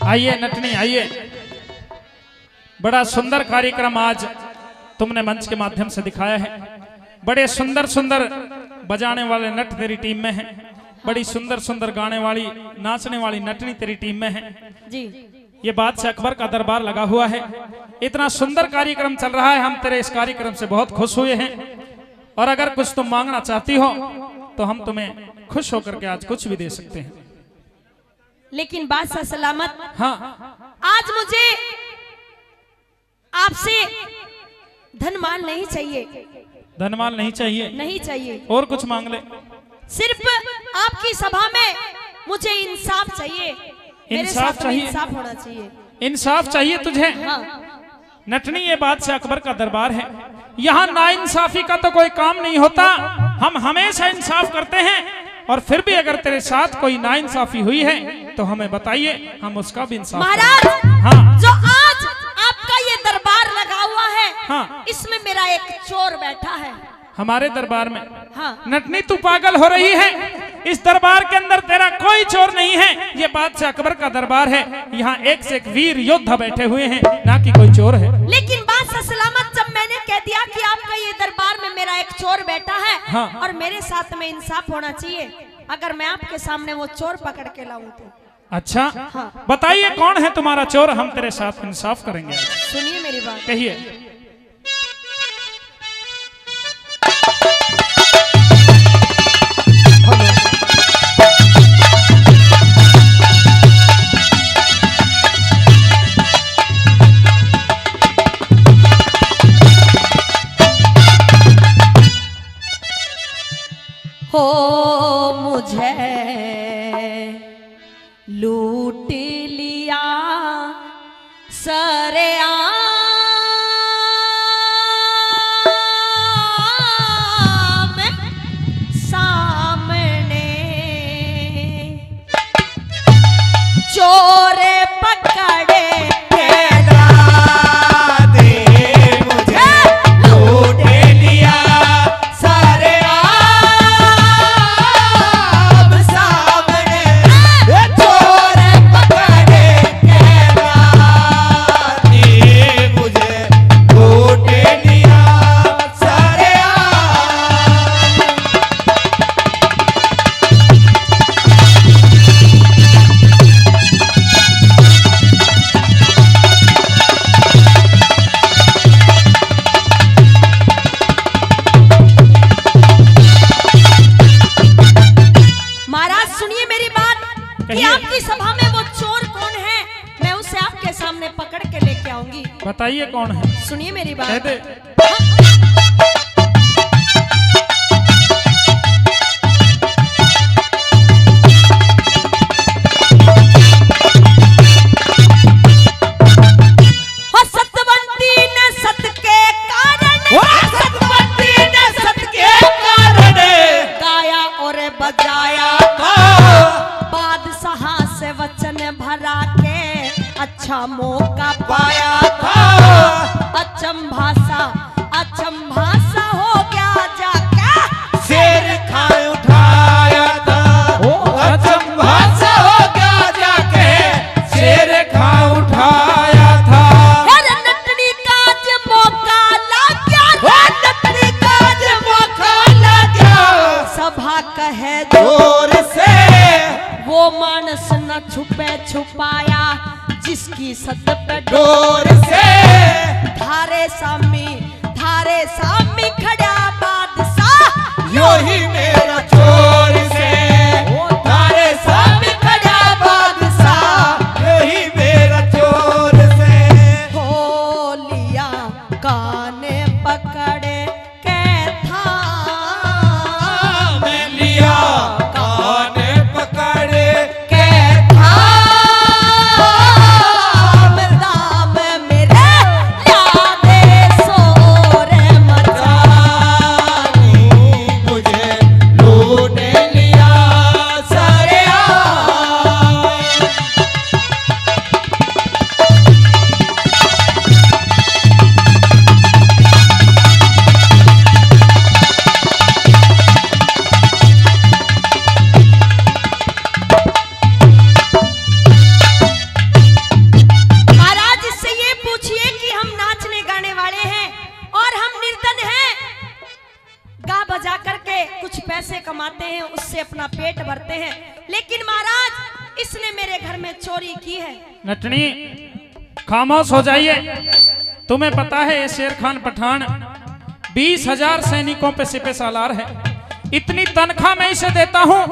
आइए नटनी आइए। बड़ा सुंदर कार्यक्रम आज तुमने मंच के माध्यम से दिखाया है। बड़े सुंदर सुंदर बजाने वाले नट तेरी टीम में हैं। बड़ी सुंदर सुंदर गाने वाली नाचने वाली नटनी तेरी टीम में है जी। ये बादशाह अकबर का दरबार लगा हुआ है। इतना सुंदर कार्यक्रम चल रहा है। हम तेरे इस कार्यक्रम से बहुत खुश हुए हैं और अगर कुछ तुम मांगना चाहती हो तो हम तुम्हें खुश होकर के आज कुछ भी दे सकते हैं। लेकिन बादशाह सलामत, हाँ, आज मुझे आपसे धनमाल नहीं चाहिए। धनमाल नहीं चाहिए? नहीं चाहिए। और कुछ मांग ले। सिर्फ आपकी सभा में मुझे इंसाफ चाहिए। इंसाफ चाहिए? इंसाफ होना चाहिए। इंसाफ चाहिए तुझे? हाँ। नटनी ये बादशाह अकबर का दरबार है। यहाँ नाइंसाफी का तो कोई काम नहीं होता। हम हमेशा इंसाफ करते हैं और फिर भी अगर तेरे साथ कोई नाइंसाफी हुई है तो हमें बताइए, हम उसका भी इंसाफ महाराज। हाँ। जो आज आपका ये दरबार लगा हुआ है, हाँ। इसमें मेरा एक चोर बैठा है। हमारे दरबार में? हाँ। नटनी तू पागल हो रही है। इस दरबार के अंदर तेरा कोई चोर नहीं है। ये बादशाह अकबर का दरबार है। यहाँ एक से एक वीर योद्धा बैठे हुए हैं, ना कि कोई चोर है। लेकिन बादशाह सलामत, जब मैंने कह दिया कि आपका ये दरबार में मेरा एक चोर बैठा है, हाँ। और मेरे साथ में इंसाफ होना चाहिए, अगर मैं आपके सामने वो चोर पकड़ के लाऊं तो? अच्छा, हाँ। बताइए कौन है तुम्हारा चोर, हम तेरे साथ इंसाफ करेंगे। सुनिए मेरी बात। कहिए। हो मुझे लूट लिया सरेआम, सामने चोर पकड़े बताइए कौन है? सुनिए मेरी बात। कह दे। सतवंती ने सत के कारण, सतवंती ने सत के कारण गाया और बजाया बादशाह से वचन भरा के अच्छा मौका पाया था। अचंभा सा हो गया जाके शेर खा उठाया था। अचंभा सा हो गया जाके शेर खा उठाया था। नटनी का ज मौका लग गया, नटनी का ज मौका लग गया। सभा कहे जोर से वो मानस न छुपे छुपाया, जिसकी सत पे डोर से धारे सामी खड़ा बादशाह, यो ही मेरा चोर से। धारे सामी खड़ा बादशाह, यो ही मेरा चोर से। हो लिया काने पकड़े के था, मैं लिया काने पकड़े के था। दाम मेरे यादे सोरे मचा, मुझे लो चोरी की है। नटनी खामोश हो जाइए। तुम्हें पता है ये शेर खान पठान 20,000 सैनिकों पे सिपह सालार है। इतनी तनख्वाह मैं इसे देता हूं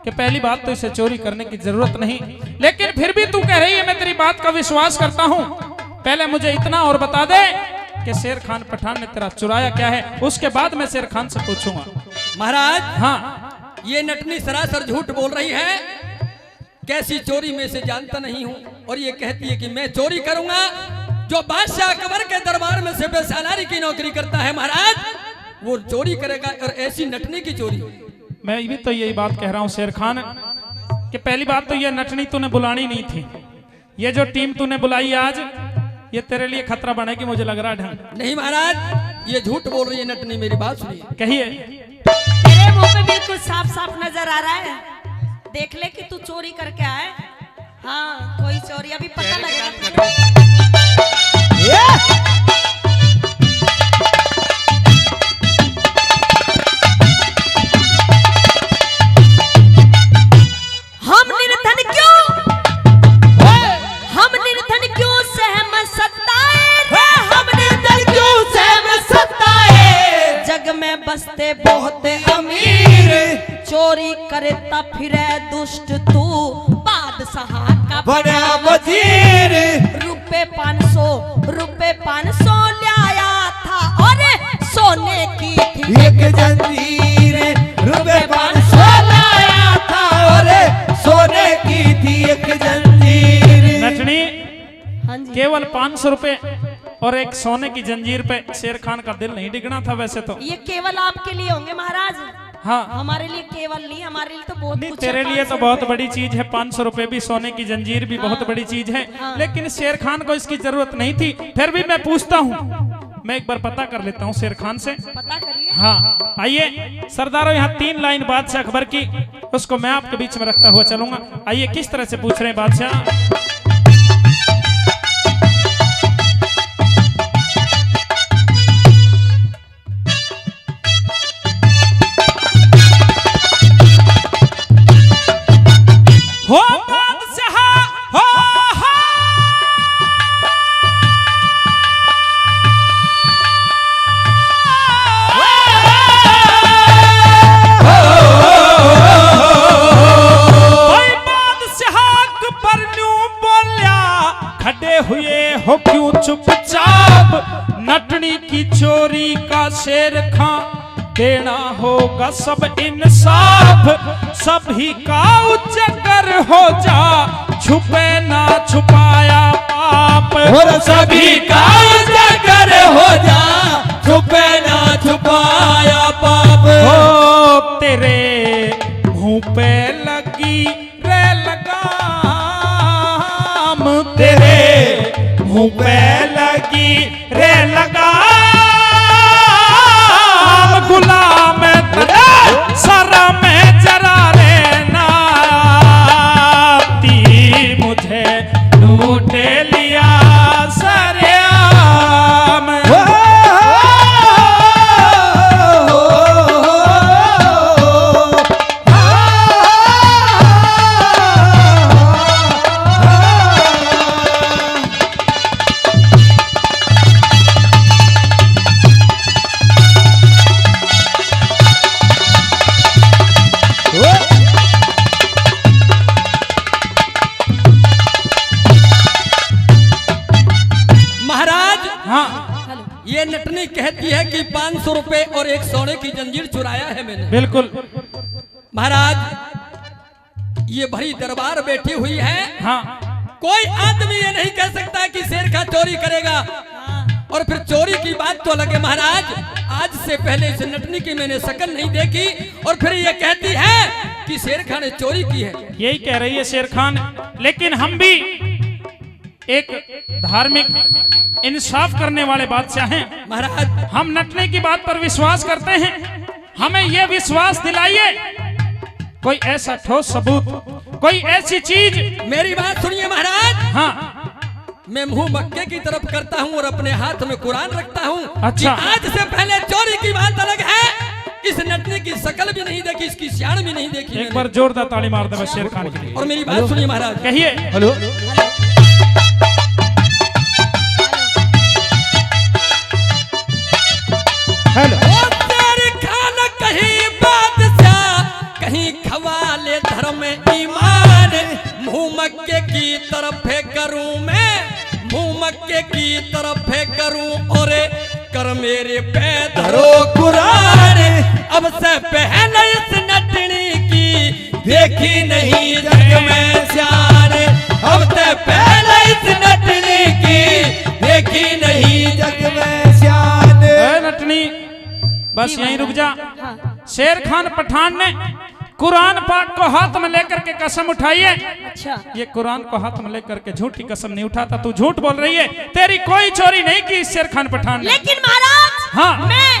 कि पहली बात तो इसे चोरी करने की जरूरत नहीं, लेकिन फिर भी तू कह रही है मैं तेरी बात का विश्वास करता हूं। पहले मुझे इतना और बता दे कि शेर खान पठान ने तेरा चुराया क्या है, उसके बाद मैं शेर खान से पूछूंगा। महाराज हाँ, ये नटनी सरासर झूठ बोल रही है। कैसी चोरी में से जानता नहीं हूँ, और ये कहती है कि मैं चोरी करूंगा। जो बादशाह अकबर के दरबार में सिपह सालारी की नौकरी करता है महाराज, वो चोरी करेगा, और ऐसी नटनी की चोरी। मैं भी तो यही बात कह रहा हूँ शेर खान कि पहली बात तो ये नटनी तूने बुलानी नहीं थी। ये जो टीम तूने बुलाई आज, ये तेरे लिए खतरा बनेगी मुझे लग रहा है। ढंग नहीं महाराज, ये झूठ बोल रही है नटनी, मेरी बात सुनिए। कहिए। तेरे मुंह पे बिल्कुल साफ साफ नजर आ रहा है, देख ले कि तू चोरी करके आए। हाँ, कोई चोरी अभी पता लगेगा। हम निर्धन क्यों सहम सताए, हम निर्धन क्यों सहम सताए। जग में बसते बहुत अमीर, चोरी करे तब फिरे दुष्ट तू, बादशाह का बड़ा वजीर। रुपए 500 लाया था, और सोने की थी एक जंजीर। रुपए 500 लाया था, और सोने की थी एक जंजीर। नटनी हाँ जी। केवल 500 रुपए और एक सोने की जंजीर पे शेर खान का दिल नहीं डिगना था वैसे तो। ये केवल आपके लिए होंगे महाराज, हाँ, हमारे लिए केवल नहीं, हमारे लिए तो बहुत नहीं कुछ तेरे है। लिए तो 500 बहुत बड़ी चीज है। 500 रुपए भी, सोने की जंजीर भी बहुत बड़ी चीज है। हाँ। लेकिन शेर खान को इसकी जरूरत नहीं थी। फिर भी मैं पूछता हूँ, मैं एक बार पता कर लेता हूँ शेर खान से। पता करिए। हाँ आइए सरदारों, यहाँ 3 लाइन बादशाह अकबर की, उसको मैं आपके बीच में रखता हुआ चलूंगा। आइए किस तरह से पूछ रहे हैं बादशाह। हो बादशाह हो, खड़े हुए हो क्यों चुपचाप, नटनी की चोरी का शेर खां देना होगा सब इंसाफ। सभी का उजागर हो जा, छुपे ना छुपाया पाप। और सभी का उजागर हो जा, छुपे ना छुपाया पाप। हो तेरे मुंह पे लगी रे लगाम, तेरे मुंह पे लगी रे लगाम। गुलाम सरा में जरा रे नाती, मुझे लूट लिया सरेआम। ये नटनी कहती है कि 500 रुपए और एक सोने की जंजीर चुराया है मैंने। बिल्कुल महाराज, ये भरी दरबार बैठी हुई है। हाँ, कोई आदमी ये नहीं कह सकता कि शेर खान चोरी करेगा। और फिर चोरी की बात तो अलग है महाराज। आज से पहले इस नटनी की मैंने शक्ल नहीं देखी, और फिर ये कहती है कि शेर खान ने चोरी की है। यही कह रही है शेर खान। लेकिन हम भी एक धार्मिक इंसाफ करने वाले बादशाह हैं महाराज। हम नटने की बात पर विश्वास करते हैं। हमें यह विश्वास दिलाइए, कोई ऐसा ठोस सबूत, कोई ऐसी चीज। मेरी बात सुनिए महाराज। हाँ, मैं मुंह मक्के की तरफ करता हूँ और अपने हाथ में कुरान रखता हूँ। अच्छा। आज से पहले चोरी की बात अलग है, इस नटने की शकल भी नहीं देखी, इसकी शान भी नहीं देखी एक मैंने। बार जोरदार ताली मार दे बस शेर खान के लिए। और मेरी बात सुनिए महाराज, कहिए। हेलो हेलो ओ तेरे खान कहीं बादशाह, कहीं खवाले धर्म ईमान, मुंह मक्के की तरफ करूं मैं, मुंह मक्के की तरफ करूं और कर मेरे पे धरो कुरान। अब से पहले इस नटनी की देखी नहीं जग में शान, अब से पहले इस नटनी की देखी नहीं जग में शान। ए नटनी बस यहीं रुक जा। शेर खान पठान ने कुरान पाक को हाथ में लेकर के कसम उठाई है। अच्छा, ये कुरान को हाथ में लेकर के झूठी कसम नहीं उठाता, तू झूठ बोल रही है। तेरी कोई चोरी नहीं की इस शेर खान पठान ने। लेकिन महाराज हाँ। मैं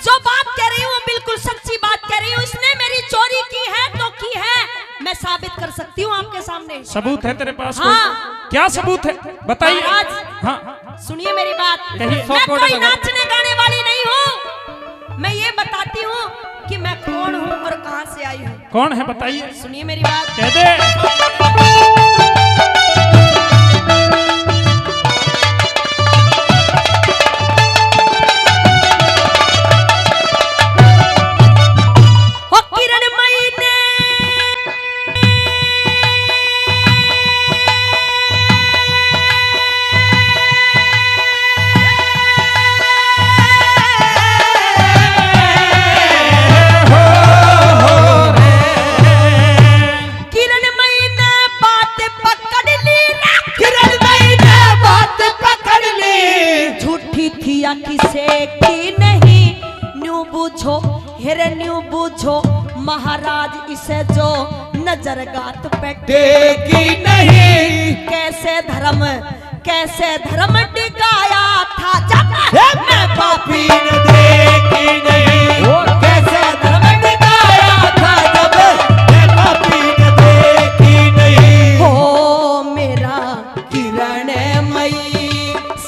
जो बात कह रही हूँ बिल्कुल सच्ची बात कह रही हूँ। इसने मेरी चोरी की है तो की है, मैं साबित कर सकती हूँ आपके सामने। सबूत है तेरे पास? हाँ। कोई क्या सबूत है बताइए। महाराज हाँ सुनिए मेरी बात, कहिए। मैं कोई नाचने गाने वाली नहीं हूँ। मैं ये बताती हूँ कि मैं कौन हूँ और कहाँ से आई हूँ। कौन है बताइए। सुनिए मेरी बात। कह दे। ओ किरणमयी ने किरणमयी ने बात पकड़ ली, किरणमयी ने बात पकड़ ली, झूठी थी या किसे की नहीं, न्यू बूझो हेरे न्यू बूझो महाराज इसे जो नजर गात पे देखी नहीं, कैसे धर्म टिकाया था जब मैं पापी ने देखी नहीं, कैसे धर्म टिकाया था जब मैं पापी ने देखी नहीं। हो मेरा किरणमयी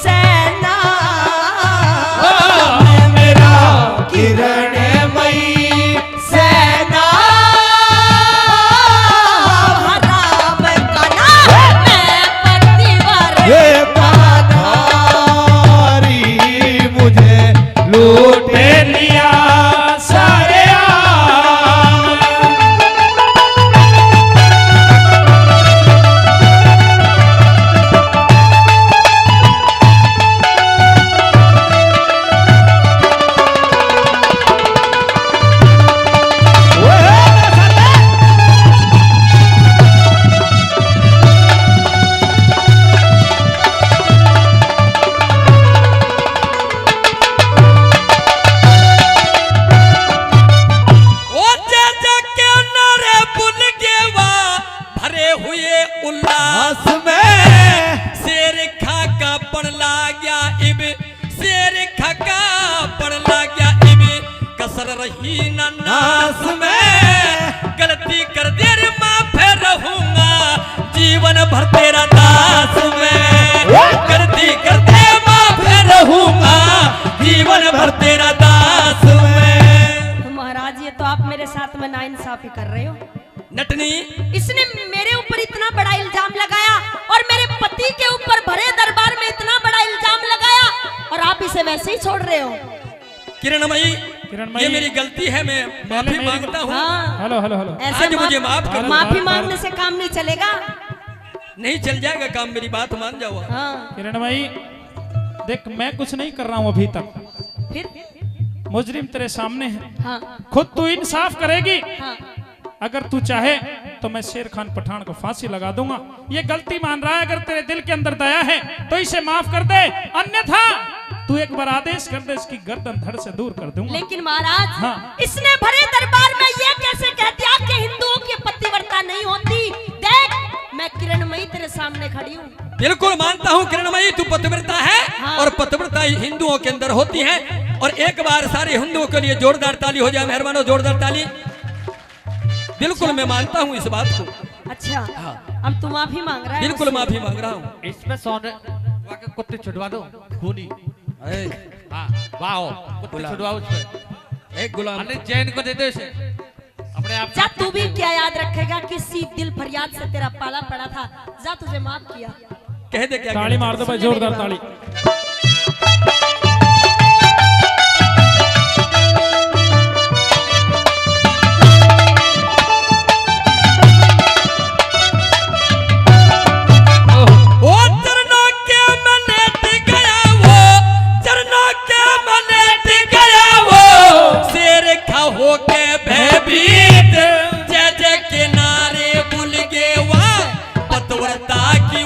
सेना मेरा किरणमयी सेना, राम का नाम मैं पतिवर ये पाधारी मुझे लूट लिया सारे आम। ओ चाचा के नारे बुल गेवा भरे हुए उल्लास आस में शेर खाका पड़ ला गया इब, शेर खाका पड़ ला गया इब, कसर रही ना नास में, गलती कर दे रे माफे रहूंगा जीवन भर तेरा दास में, गलती कर दे माफे रहूंगा जीवन भर तेरा दास में। महाराज ये तो आप मेरे साथ में नाइंसाफी कर रहे हो। नटनी इसने मेरे ऊपर इतना बड़ा इल्जाम लगाया और मेरे पति के ऊपर भरे दरबार में इतना बड़ा इल्जाम लगाया और आप इसे वैसे ही छोड़ रहे हो। किरणमयी किरणमयी, ये मेरी गलती है, मैं माफी मेरी- मांगता हूँ। हाँ, हेलो हेलो हेलो। ऐसे आज मुझे माफ कर दो। माफी मांगने से काम नहीं चलेगा। नहीं चल जाएगा काम, मेरी बात मान जाओ। हाँ, किरणमयी देख मैं कुछ नहीं कर रहा हूं अभी तक, फिर मुजरिम तेरे सामने है। हाँ खुद तू इंसाफ करेगी। हाँ अगर तू चाहे तो मैं शेर खान पठान को फांसी लगा दूंगा। ये गलती मान रहा है, अगर तेरे दिल के अंदर दया है तो इसे माफ कर दे, अन्यथा तू एक बार आदेश कर दे, इसकी गर्दन धड़ से दूर कर दूंगा। लेकिन महाराज हाँ। इसने भरे दरबार में ये कैसे कह दिया कि हिंदुओं की पतिव्रता नहीं होती। देख मैं किरणमयी तेरे सामने खड़ी हूँ। बिल्कुल मानता हूँ किरणमयी तू पतिव्रता है। हाँ। और पतिव्रता हिंदुओं के अंदर होती है। और एक बार सारे हिंदुओं के लिए जोरदार ताली हो जाए, मेहरबानो जोरदार ताली। बिल्कुल मैं मानता हूँ इस बात को। अच्छा हाँ। अब तू माफी मांग रहा है बिल्कुल मुझसे? माफी मांग रहा हूँ। इसमें सोने वाके कुत्ते छुड़वा दो खूनी। हाँ वाह कुत्ते छुड़वाओ उसमें। एक गुलाम अरे जैन को दे दो इसे अपने आप जा तू भी क्या याद रखेगा किसी दिल फरियाद से तेरा पाला पड़ा था। जा तुझे माफ किया। कह दे क्या ताली मार दो भाई, जोरदार ताली।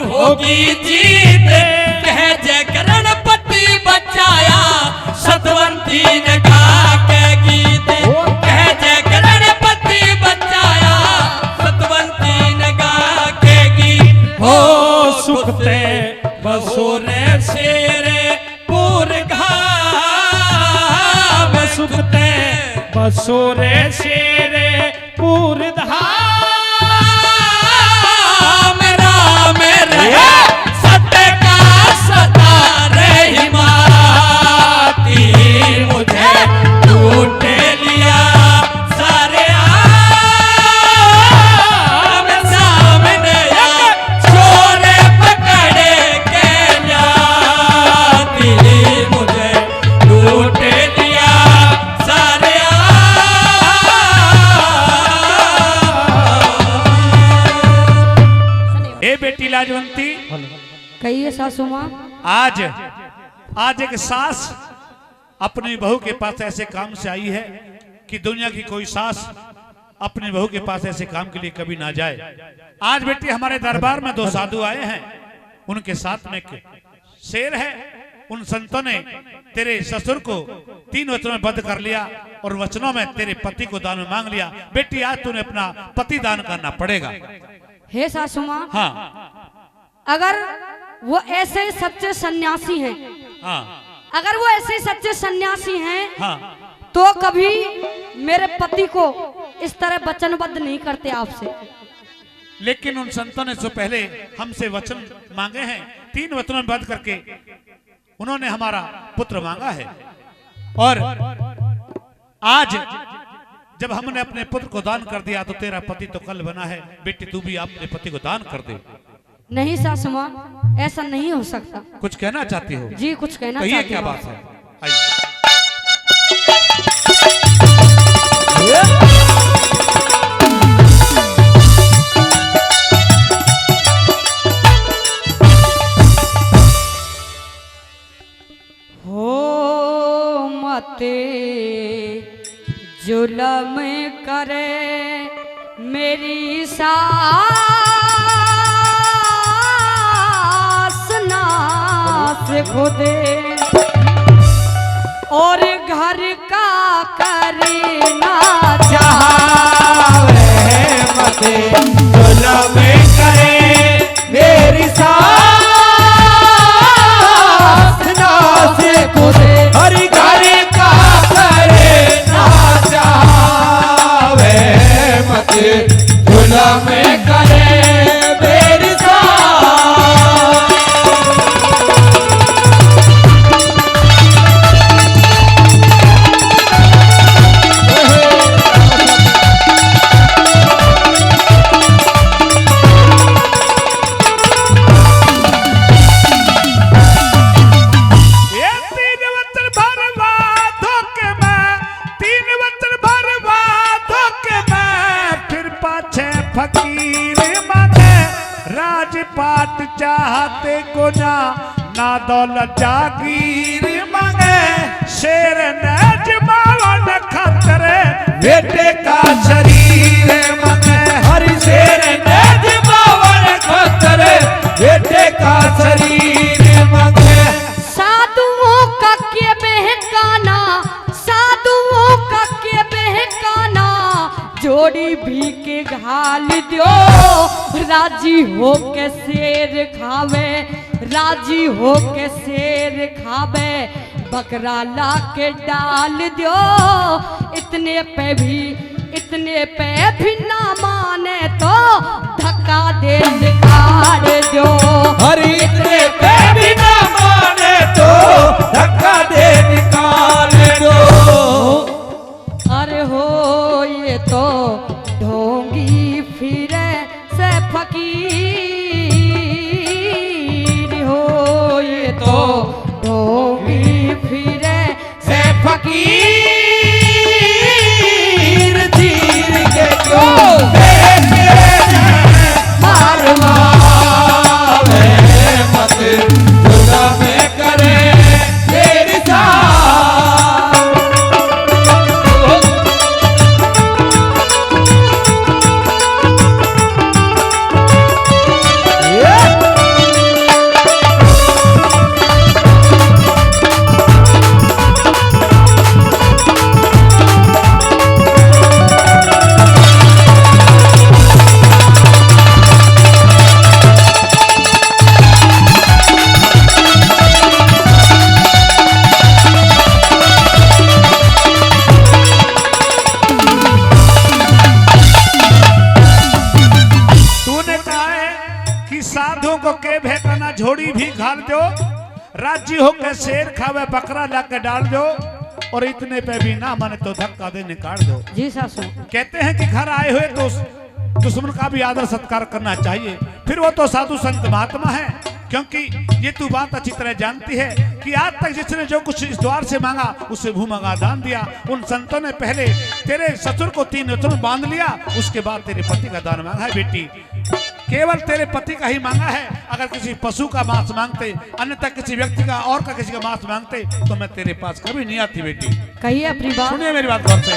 होगी जीत कह जय गणपति बचाया सतवंती ने गा के गीत कह जय गणपति बचाया सतवंती ने गा के गीत हो सुखते बसोरे शेरे पूर घाव सुखते बसोरे शेरे पूर धाम सत्य का सता रही माती मुझे लूट लिया सारे आम सामने छोरे पकड़े के जाती मुझे लूट लिया सारे ए बेटी लाजवंती कहिए सासू माँ। आज एक सास अपनी बहू के पास ऐसे काम से आई है कि दुनिया की कोई सास अपनी बहू के पास ऐसे काम के लिए कभी ना जाए। आज बेटी हमारे दरबार में 2 साधु आए हैं, उनके साथ में एक शेर है। उन संतों ने तेरे ससुर को 3 वचनों में बद्ध कर लिया और वचनों में तेरे पति को दान में मांग लिया। बेटी आज तूने अपना पति दान करना पड़ेगा। हे सासू माँ, हाँ अगर वो ऐसे ही सच्चे सन्यासी हैं, हाँ अगर वो ऐसे ही सच्चे सन्यासी हैं, हाँ तो कभी मेरे पति को इस तरह वचनबद्ध नहीं करते आपसे। लेकिन उन संतों ने जो पहले हमसे वचन मांगे हैं, 3 वचनों में बद्ध करके उन्होंने हमारा पुत्र मांगा है। और आज जब हमने अपने पुत्र को दान कर दिया तो तेरा पति तो कल बना है। बेटी तू भी अपने पति को दान कर दे। नहीं सासू माँ, ऐसा नहीं हो सकता। कुछ कहना चाहती हो? जी कुछ कहना कहिए, चाहती क्या हूँ। बात है? आइए। हो मते जुलम करे मेरी सास नास खुदे और घर का करना चाहे मते जुल्म करे मेरी सास नास खुदे हरि घर का करे ना चाहे मते जुल्म करे मेरी सास। फकीर मांगे राजपाट चाहते को ना दौलत जागीर मांगे शेर ने जमावन खतरे बेटे का शरीर मांगे हरि शेर ने जमावन खतरे बेटे का शरीर मांगे। साधुओं का के बहकाना, साधुओं का के बहकाना, जोड़ी भी के घाल दो राजी हो के शेर खावे, राजी हो के शेर खावे, बकरा ला के डाल दो इतने पे भी ना माने तो धक्का दे निकाल दो। हरि इतने पे भी ना माने तो धक्का दे निकाल दो। बाटे भेटाना झोड़ी भी घाल दो, राजी होकर शेर खावे बकरा लाके डाल दो, और इतने पे भी ना माने तो धक्का दे निकाल दो। जी सासू। कहते हैं कि घर आए हुए तो दुश्मन का भी आदर सत्कार करना चाहिए, फिर वो तो साधु संत महात्मा है। क्योंकि ये तू बात अच्छी तरह जानती है कि आज तक जिसने जो कुछ इस द्वार से मांगा उसे भू मंगा दान दिया। उन संतों ने पहले तेरे ससुर को 3 रत्न में बांध लिया, उसके बाद तेरे पति का दान मांगा है। बेटी केवल तेरे पति का ही मांगा है। अगर किसी पशु का मांस मांगते, अन्यथा किसी व्यक्ति का और का किसी का मांस मांगते तो मैं तेरे पास कभी नहीं आती। बेटी कहिए अपनी बात। सुनिए मेरी बात गौर से।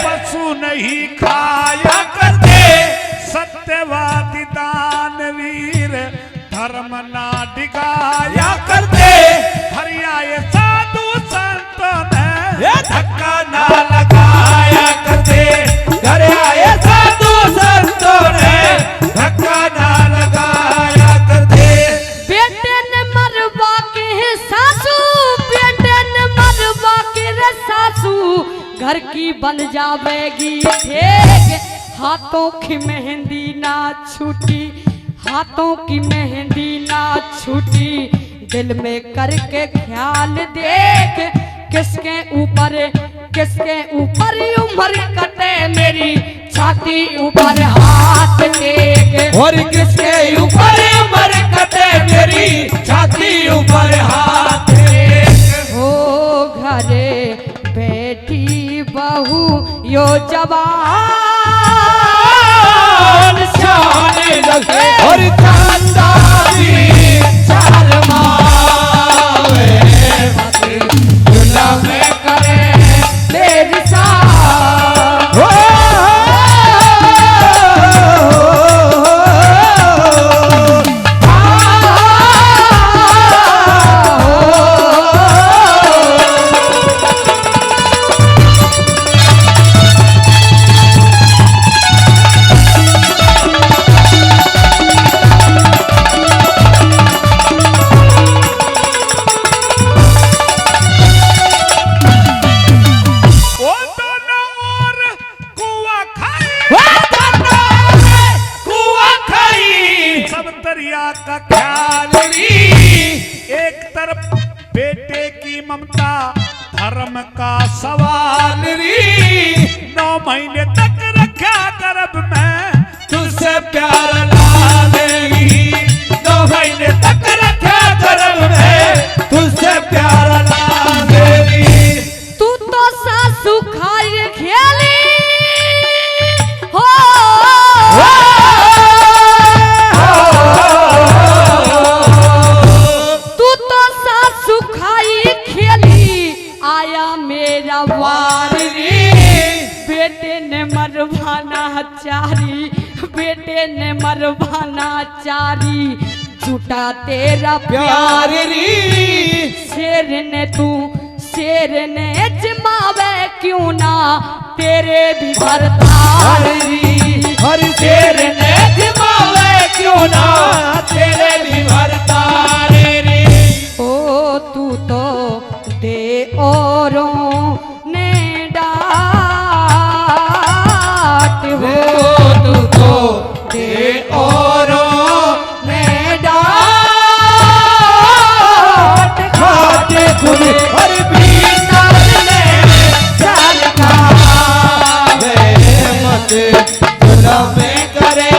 पशु नहीं खाया करते सत्यवादी दानवीर, धर्म ना डिगाया करते हरियाए साधु संतों ने धक्का ना लगाया करते। घर आए साधु संतों ने धक्का ना लगाया करते। बेटे ने मरवा के सासू, बेटे ने मरवा के रे सासू, घर की बन जावेगी ठेक, हाथों की मेहंदी ना छूटी, हाथों की मेहंदी ना छूटी, दिल में करके ख्याल देख, किसके ऊपर उम्र कटे मेरी छाती ऊपर हाथ टेक, और किसके ऊपर उम्र कटे मेरी छाती ऊपर हाथ टेक। हो घरे बेटी बहू यो जवान शान लगे और खानदानी शर्मावे, दुल्हा में करे तेरी सा का ख्याल री, एक तरफ बेटे की ममता, धर्म का सवाल री, 9 महीने तक रखा गर्भ में तुझसे प्यार लालेगी, 9 महीने तक रखा गर्भ में तुझसे प्यार लालेगी। तू तो सासू खाए खेली हो, बेटे ने मरवाना चारी, बेटे ने मरवाना चारी, झूठा तेरा प्यार री, शेर ने जमावे क्यों ना तेरे भी भरतार री, हर शेर ने जमावे क्यों ना तेरे भी भरतार री। ओ तू तो दे औरों ने डांट हो, तू तो दे औरों ने डांट, खाते खुद और भीतर ने चाल खावे, मत जुल्म करे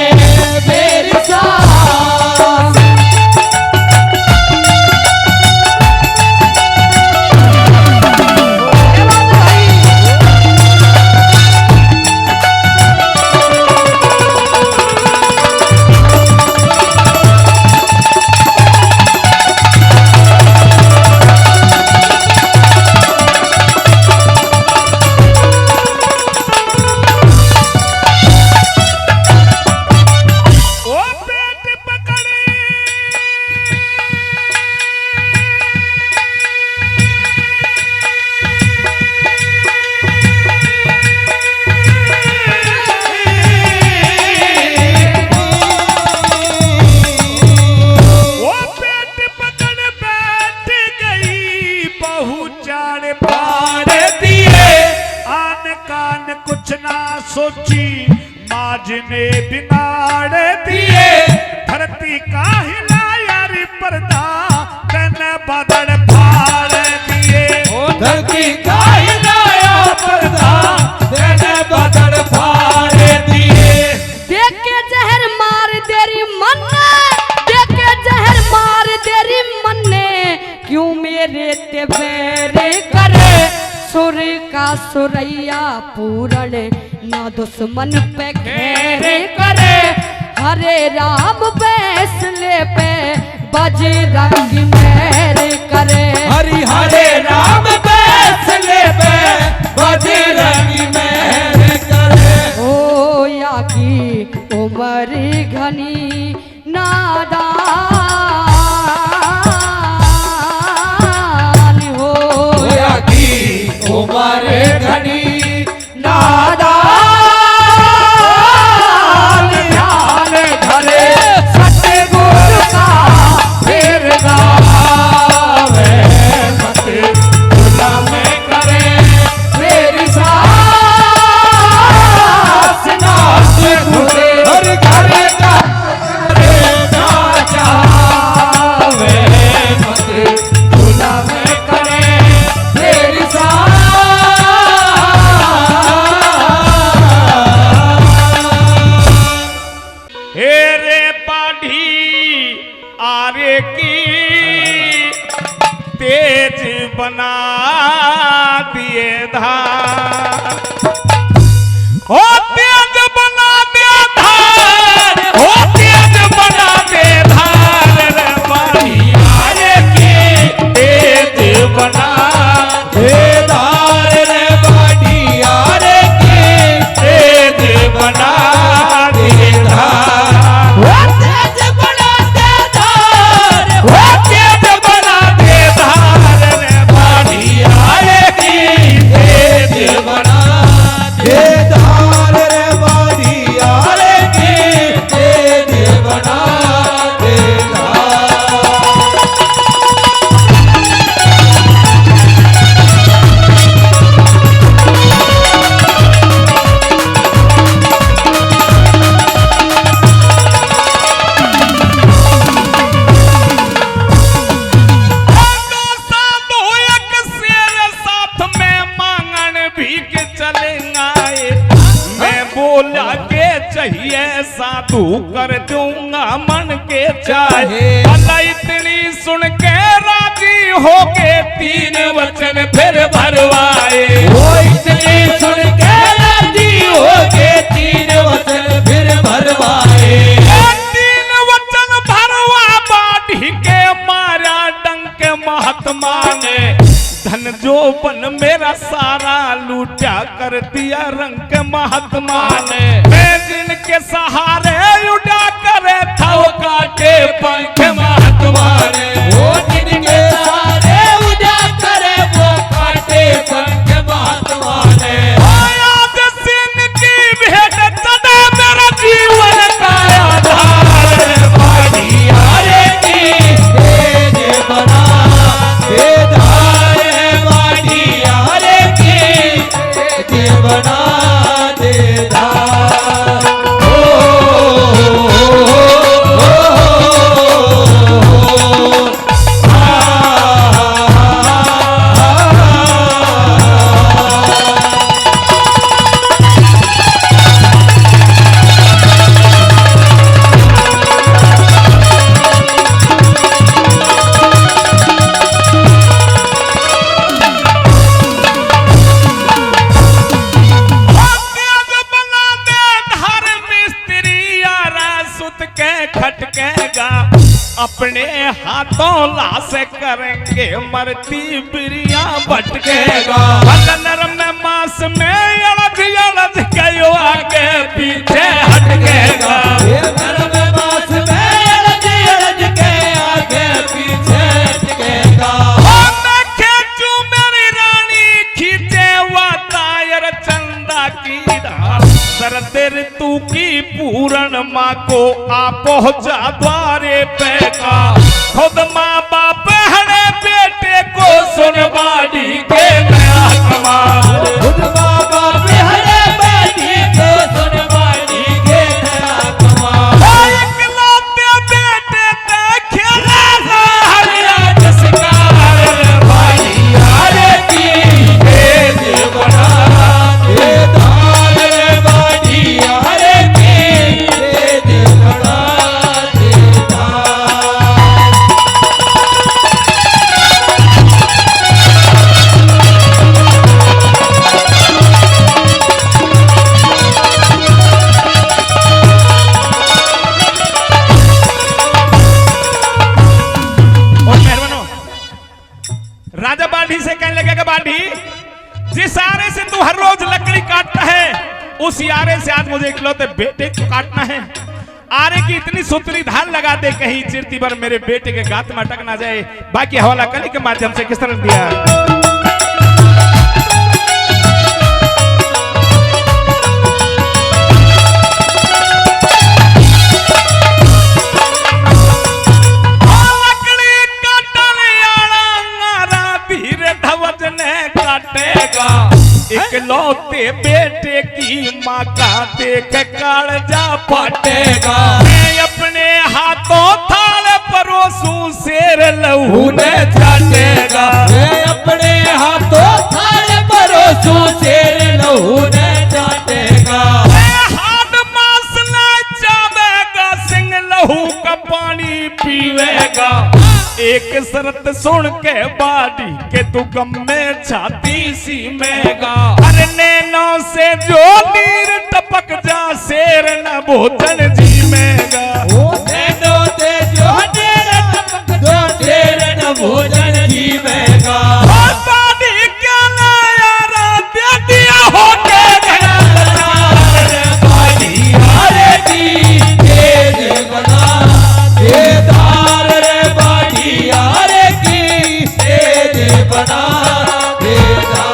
ने बिगाड़ दिए धरती का हिलायारी पर्दा तेने बदड़ फाड़ दिए धरती का हिलाया पर्दा तेने बदड़ फाड़ दिए। देख के जहर मार तेरी मन देख के जहर मार तेरी मन ने क्यों मेरे ते फेरे करे सुर का सुरैया पूरण ना दुश्मन पे घेरे करे हरे राम फैसले पे बजरंग मेरे करे हरि हरे राम फैसले पे बजरंग मेरे करे। ओ या की उमर घनी नादान हो होया की उमर घनी नादान ध्यान धरे सतगुरु का फिर गावे मत गुलाम करे मेरी सास नाच घुरे हर घरे का रे ना जावे मत गुलाम करे मेरी हे रे पाढ़ी आरे की तेज बना दिए धार हो तेज बना दे धार हो तेज बना दे धार रे पाढ़ी आरे की तेज बना हे दार रे बाडिया रे की तेज बना दे धार वो तेज बना दे धार हो तेज बना दे धार रे बाडिया रे की तेज बना दे धार रे बाडिया रे की तेज बना दे धार। साधु एक शेर साथ में मांगन भीख चलेंगे मैं बोला के चाहिए साधु कर दूंगा मन के चाहे अल्लाह इतनी सुन के राजी हो के तीन वचन फिर भरवाए वो इतनी सुन के राजी हो के तीन वचन फिर भरवाए तीन वचन भरवा बाढ़ी के मारा डंक महात्मा ने धन जो बन मेरा सारा लूटा कर दिया रंग महात्मा ने मैं जिनके सहारे उड़ा करे था वो काटे पंख महात्मा ने वो जिनके सारे उजा करे वो काटे पंख महात्मा ने आयात सिंह की भेंट चढ़े मेरा जीवन का आधार बाडिया रे की तेज बना दे धार बाडिया रे की तेज बना दे धार। ओ खटकेगा अपने हाथों लाश करेंगे मरती बिरिया भटकेगा नरम मास में अड़ज अड़ज कयो आगे पीछे हटकेगा नरम मास में अड़ज अड़ज के आगे पीछे हटकेगा। खेचू मेरी रानी खींचे हुआ तायर चंदा की सरदे ऋतु की पूरण माँ को आ पहुंचा द्वारे पे का खुद माँ बाप हरे बेटे को सुन बाड़ी के नया कमाल खुद बाबा बिहरे बेटी को सुन बाड़ी के बाढ़ी, जिस आरे से तू हर रोज लकड़ी काटता है, उस आरे से आज मुझे इकलौते बेटे को काटना है। आरे की इतनी सुतरी धार लगा दे, कहीं चिरती भर मेरे बेटे के गात में अटक ना जाए। बाकी हवाला कली के माध्यम से किस तरह दिया। इकलौते बेटे की माँ का देख कालजा फटेगा। मैं अपने हाथों थाल परोसूं, शेर लहू ने चाटेगा। मैं अपने हाथों थाल परोसूं, शेर लहू ने चाटेगा। हाथ मांस न चावेगा, सिंह लहू का पानी पीवेगा। एक शर्त सुन के बाड़ी के तू गम में छाती सीमेगा। अरे नैनों से जो नीर टपक जा, शेर न भोजन जीमेगा। नैनों से जो नीर टपक जा, शेर न भोजन जीवेगा। और बाड़ी क्या लाया दे दिया होके बाड़ी हारे की तेज बना दे धार रे, बाड़ी हारे की तेज बना दे धार।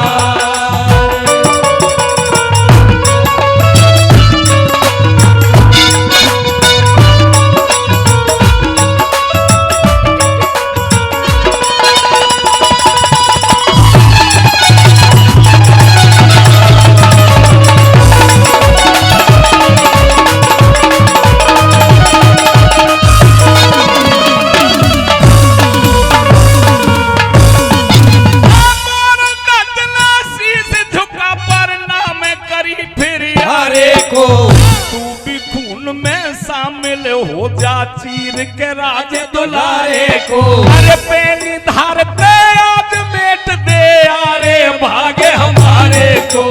हो जा चीर के राज दुलारे को। अरे पेनी धार पे आज मेट दे, आरे भागे हमारे को।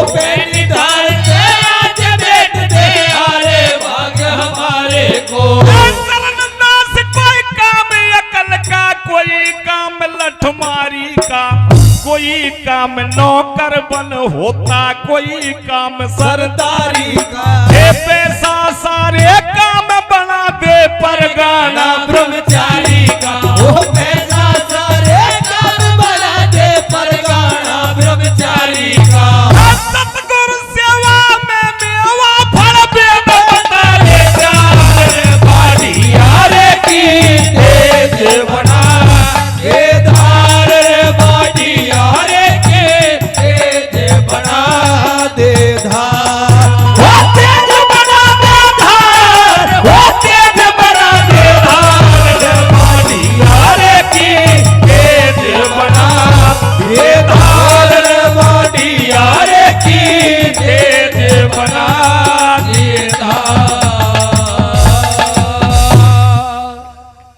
पेनी धार पे आज मेट दे, आरे भागे हमारे को। दास कोई काम अकल का, कोई काम लठमारी का, कोई काम नौकर बन होता, कोई काम सरदारी का। पैसा सारे काम बना दे, परगाना ब्रह्मचारी का। पैसा सारे काम बना दे, परगाना ब्रह्मचारी का। सतगुरु सेवा में मेवा फल बेद बता ले जा, बाड़ी हारे की तेज बना दे धार रे, बाड़ी हारे के तेज बना दे धार।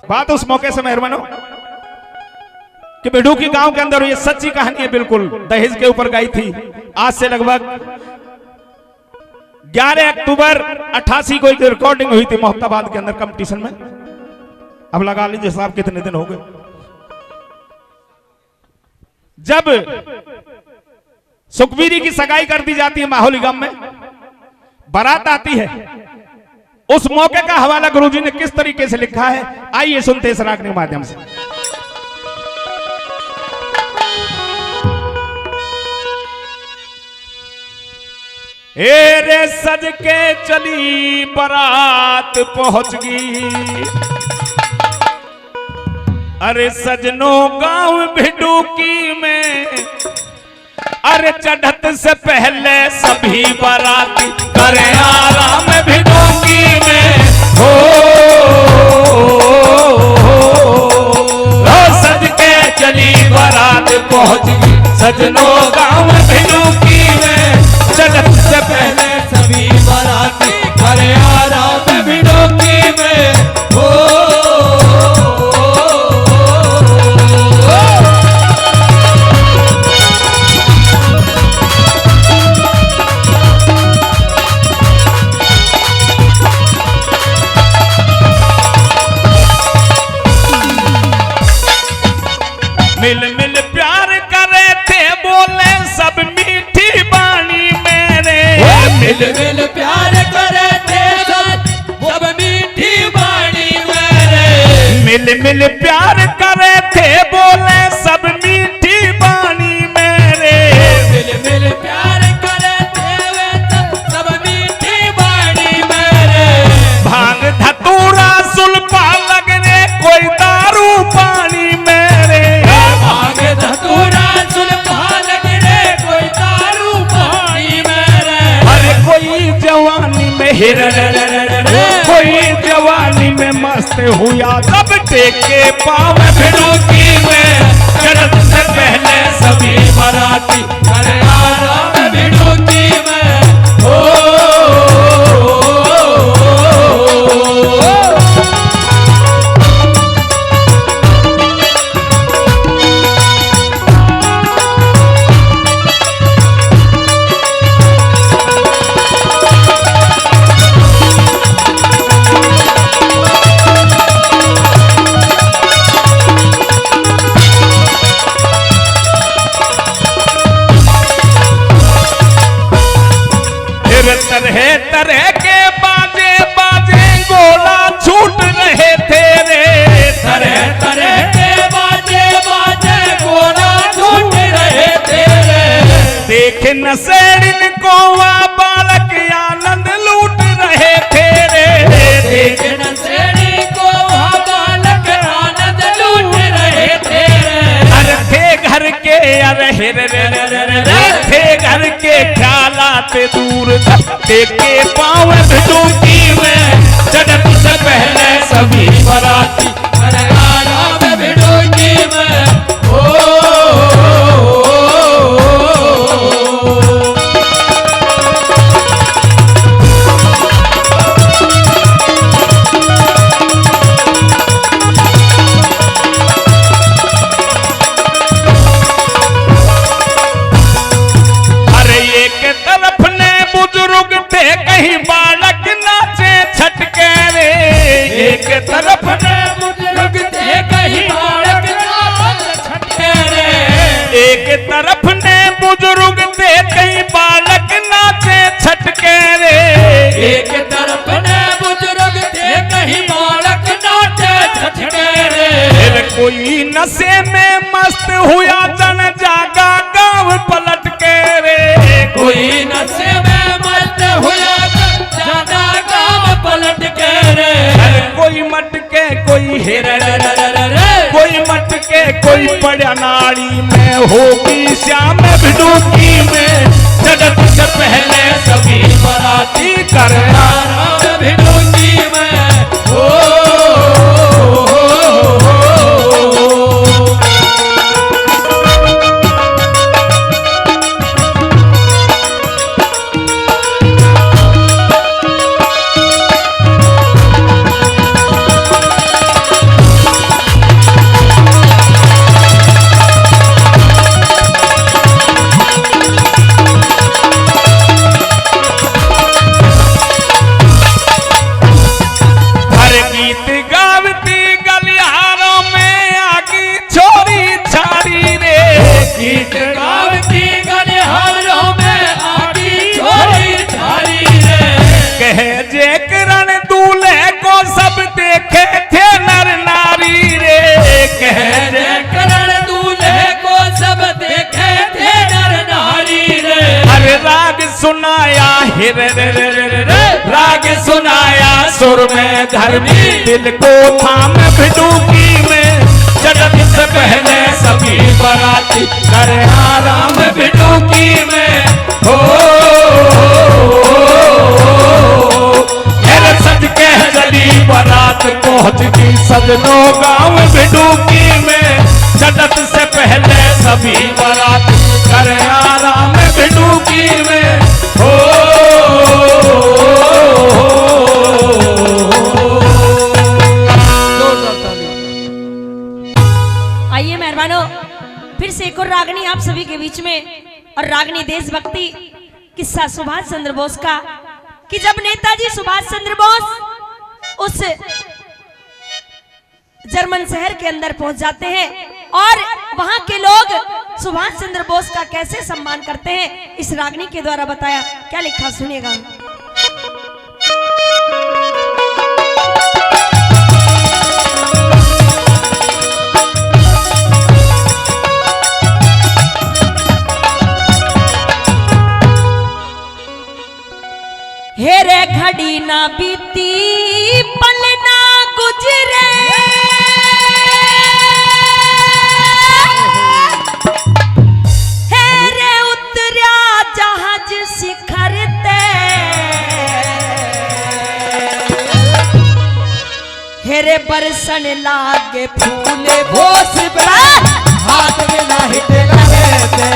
बात उस मौके से मेहरबानो कि बेडूकी गांव के अंदर ये सच्ची कहानी है, बिल्कुल दहेज के ऊपर गाई थी। आज से लगभग 11 अक्टूबर 88 को एक रिकॉर्डिंग हुई थी मोहब्बताबाद के अंदर कंपटीशन में। अब लगा लीजिए साहब कितने दिन हो गए। जब सुखबीरी की सगाई कर दी जाती है माहौली गांव में, बारात आती है, उस मौके का हवाला गुरुजी ने किस तरीके से लिखा है, आइए सुनते इस राग के माध्यम से। रे सज के चली बारात पहुंच गई, अरे सजनों गांव भिडूकी में। अरे चढ़त से पहले सभी बाराती करे आराम भिडूकी में। हो सज के चली बारात पहुंच गई, सजनों गांव भिडूकी में। चढ़त से पहले सभी बाराती करे आराम भिडूकी में। हो मिल मिल प्यार करे थे मिल मिल प्यार करे थे सब मीठी वाणी मेरे। मिल मिल प्यार करे थे बोले सब मीठी वाणी मेरे। मिल मिल प्यार करे थे सब मीठी वाणी मेरे। भांग धतूरा सुल्फा लगने कोई दारू पानी मेरे। भांग धतूरा सुल्फा लगने कोई दारू पानी मेरे। अरे कोई जवानी में हिरण, कोई जवानी में मस्त हुआ तब टेके पाँव भिड़ूकी में। जन्नत से पहले सभी बराती करे आराम भिड़ूकी में। ओ तरह तरह के बाजे बाजे गोला छूट रहे थे रे। तरह तरह के बाजे बाजे गोला छूट रहे थे रे। देख नशेड़िन को बालक आनंद लूट रहे थे रे। देख नशेड़ी को बालक आनंद लूट रहे थे रे। अरे थे घर के अरे थे घर के ख्यालात दूर टेके पाँव भिड़ूकी में। जन्नत से पहले सभी बराती करे आराम भिड़ूकी में। ओ अरे एक तरफ ने बुजुर्ग थे कहीं बालक नाचे छटके रे। एक तरफ ने बुजुर्ग थे कहीं बालक नाचे छटके रे। एक तरफ ने बुजुर्ग थे कहीं बालक नाचे छटके रे। एक तरफ ने बुजुर्ग थे कहीं बालक नाचे छटके रे। फिर कोई नशे में मस्त हुआ जन जागा गाँव पलट के रे। कोई नशे में मस्त हुआ ज्यादा काम पलट के रे। अरे कोई मटके कोई हिरण, कोई मटके कोई पड़ा नाड़ी में होगी श्याम भिड़ूकी में। जन्नत से पहले सभी बराती करे आराम भिड़ूकी में। ओ सुनाया हिर राग सुनाया सुर में धर्मी दिल को थाम भिड़ूकी में जन्नत से पहले सभी बराती करे आराम भिड़ूकी में हो सज के जली बारात पहुंच गई सजनों गांव भिड़ूकी में जन्नत से पहले सभी बारात करे आराम भिड़ूकी में हो। आइए मेहरबानों, फिर से एक और रागनी आप सभी के बीच में, और रागनी देशभक्ति किस्सा सुभाष चंद्र बोस का, कि जब नेताजी सुभाष चंद्र बोस उस जर्मन शहर के अंदर पहुंच जाते हैं और वहां के लोग सुभाष चंद्र बोस का कैसे सम्मान करते हैं इस रागनी के द्वारा बताया। क्या लिखा सुनिएगा। हेरे घड़ी ना बीती पल ना गुजरे, हेरे उतरा जहाज शिखर ते, हेरे बरसन लागे फूले होश पे हाथ में लाइट लगे,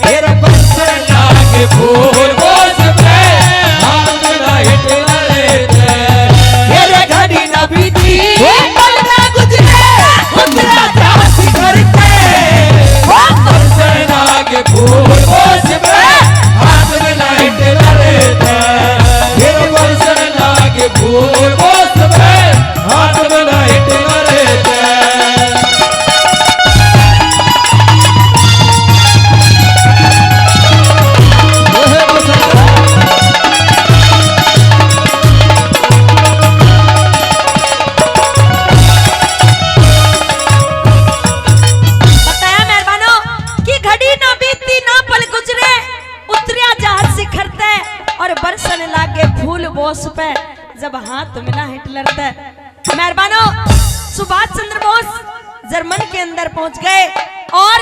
हेरे बरसन लागे फूल होश पे हाथ में लाइट लगे, हेरे घड़ी ना बीती पल ना गुजरे, उतरा जहाज शिखर पे, बरसन लागे फूल होश पे हाथ में लाइट लगे, हेरे बरसन लागे फूल होश पे हाथ में लाइट लगे। बताया मेहरबानों कि घड़ी ना बीती ना पल गुजरे, उतरिया जहाज शिखर ते और बरसन लागे फूल बोस पे जब हाथ मिला हिटलर ते। मेहरबानों सुभाष चंद्र बोस जर्मन के अंदर पहुंच गए और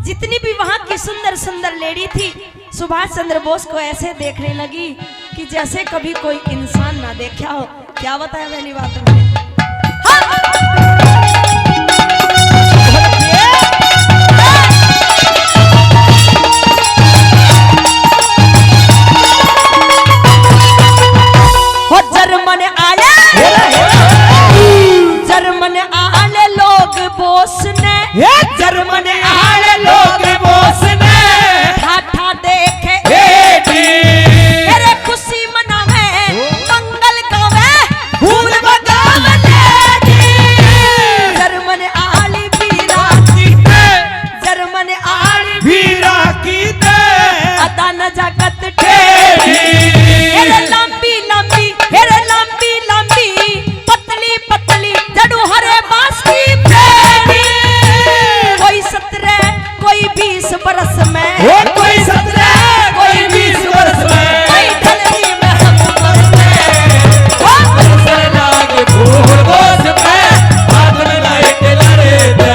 जितनी भी वहां की सुंदर सुंदर लेडी थी सुभाष चंद्र बोस को ऐसे देखने लगी कि जैसे कभी कोई इंसान ना देखा हो। क्या बताया मैंने बात में। हो जर्मन आया, जर्मन आले लोग बोस ने, जर्मन आले लोग बोस ने ठाठा देखे हेरे खुशी मनावे मंगल गावे फूल बगावे जर्मन आली वीरा, जर्मन आली वीरा की दे अदा न जगत ठेरी, हेरे लंबी लंबी, हेरे लंबी लंबी पतली पतली जड़ू हरे बांस की बेड़ी, कोई 17 कोई 20 बरस में, कोई 17 कोई 20 वर्ष में, कोई ढलनी में हम मरते। बरसन लागे फूल बोस पे हाथ में लाइट लगे दे,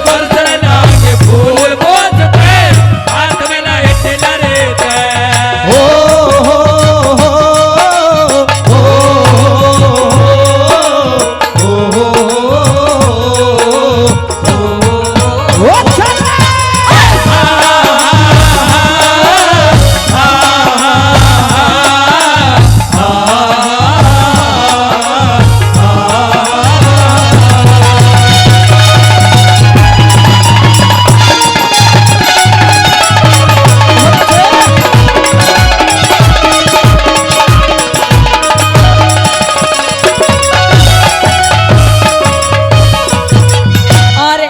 बरसन लागे फूल बोस पे हाथ में लाइट लगे दे। और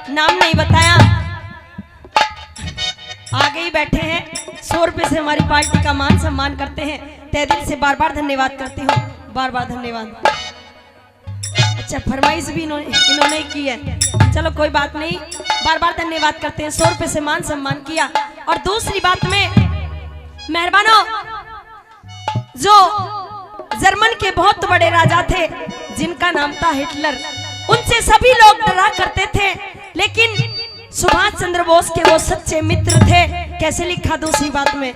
नाम नहीं बताया, आगे ही बैठे हैं। 100 रुपए से हमारी पार्टी का मान सम्मान करते हैं। तहे दिल से बार बार धन्यवाद करती हूँ, बार बार धन्यवाद। अच्छा फरमाइश भी इन्होंने ही की है, चलो कोई बात नहीं, बार बार धन्यवाद करते हैं। 100 रुपए से मान सम्मान किया। और दूसरी बात में मेहरबानों, जो जर्मन के बहुत बड़े राजा थे जिनका नाम था हिटलर, उनसे सभी लोग डरा करते थे, लेकिन सुभाष चंद्र बोस के वो सच्चे मित्र थे। कैसे लिखा दूसरी बात में।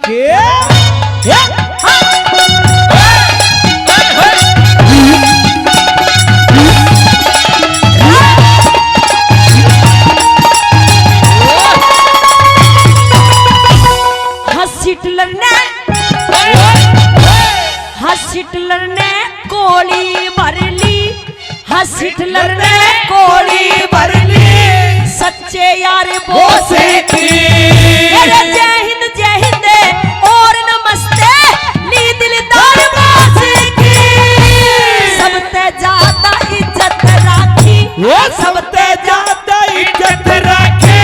हिटलर ने गोली भर ली, हिटलर ने गोली भर ली, सच्चे यार बोस की। जय हिंद और नमस्ते ली दिलदार बोस की। सबसे ज्यादा इज्जत राखी, सबसे ज्यादा इज्जत रखे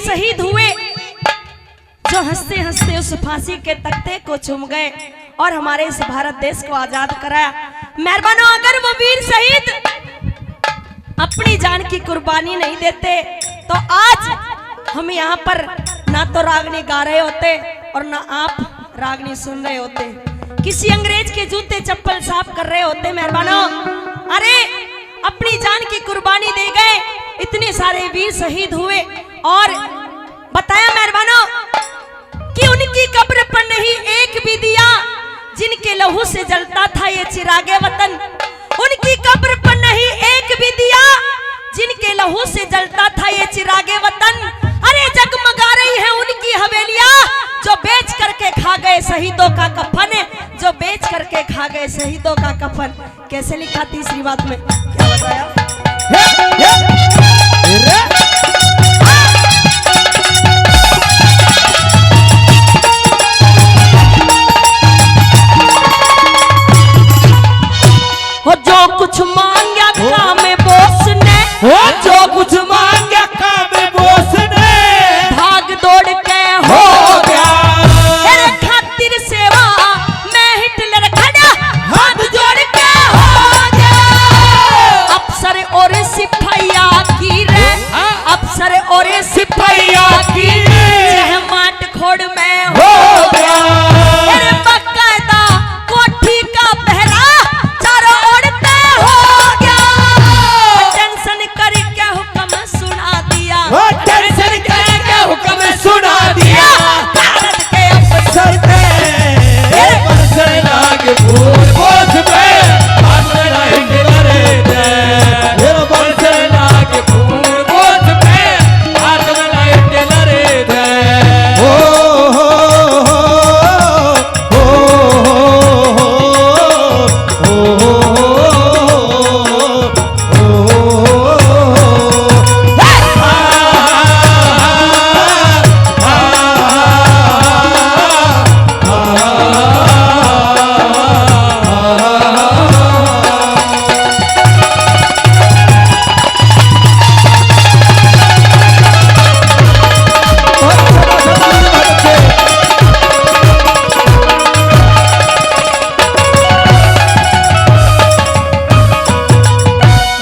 शहीद हुए जो हंसते हंसते उस फांसी के तख्ते को चूम गए और हमारे इस भारत देश को आजाद कराया। मेहरबानों, अगर वो वीर शहीद अपनी जान की कुर्बानी नहीं देते तो आज हम यहाँ पर ना तो रागनी गा रहे होते और ना आप रागनी सुन रहे होते, किसी अंग्रेज के जूते चप्पल साफ कर रहे होते। मेहरबानों, अरे अपनी जान की कुर्बानी दे गए, इतने सारे वीर शहीद हुए और बताया मेहरबानों कि उनकी कब्र पर नहीं एक भी दिया, जिनके लहू से जलता था ये चिरागे वतन। उनकी कब्र पर नहीं एक भी दिया, जिनके लहू से जलता था ये चिरागे वतन। अरे जगमगा रही है उनकी हवेलियां, जो बेच करके खा गए शहीदों का कफन, जो बेच करके खा गए शहीदों का कफन। कैसे लिखा तीसरी बात में, क्या बताया? हो जो कुछ मांगा काम बोस ने, जो कुछ मांगा काम बोस ने, भाग दौड़ के हो गया। तेरे खातिर सेवा मैं हिटलर खड़ा, हाथ जोड़ के हो गया। अफसर और सिपाहिया की रे, अफसर और सिपाहिया की माट खोड़ में हो गया। तेरे बकायदा कोठी का पहरा चारों ओर ते हो गया। टेंशन करके हुक्म सुना दिया, टेंशन करके हुक्म सुना दिया। भारत के अफसर अफसर लागे फूल बोझ पे, हाथ में हिटलर दे। अफसर लागे फूल बोझ पे, हाथ में हिटलर दे।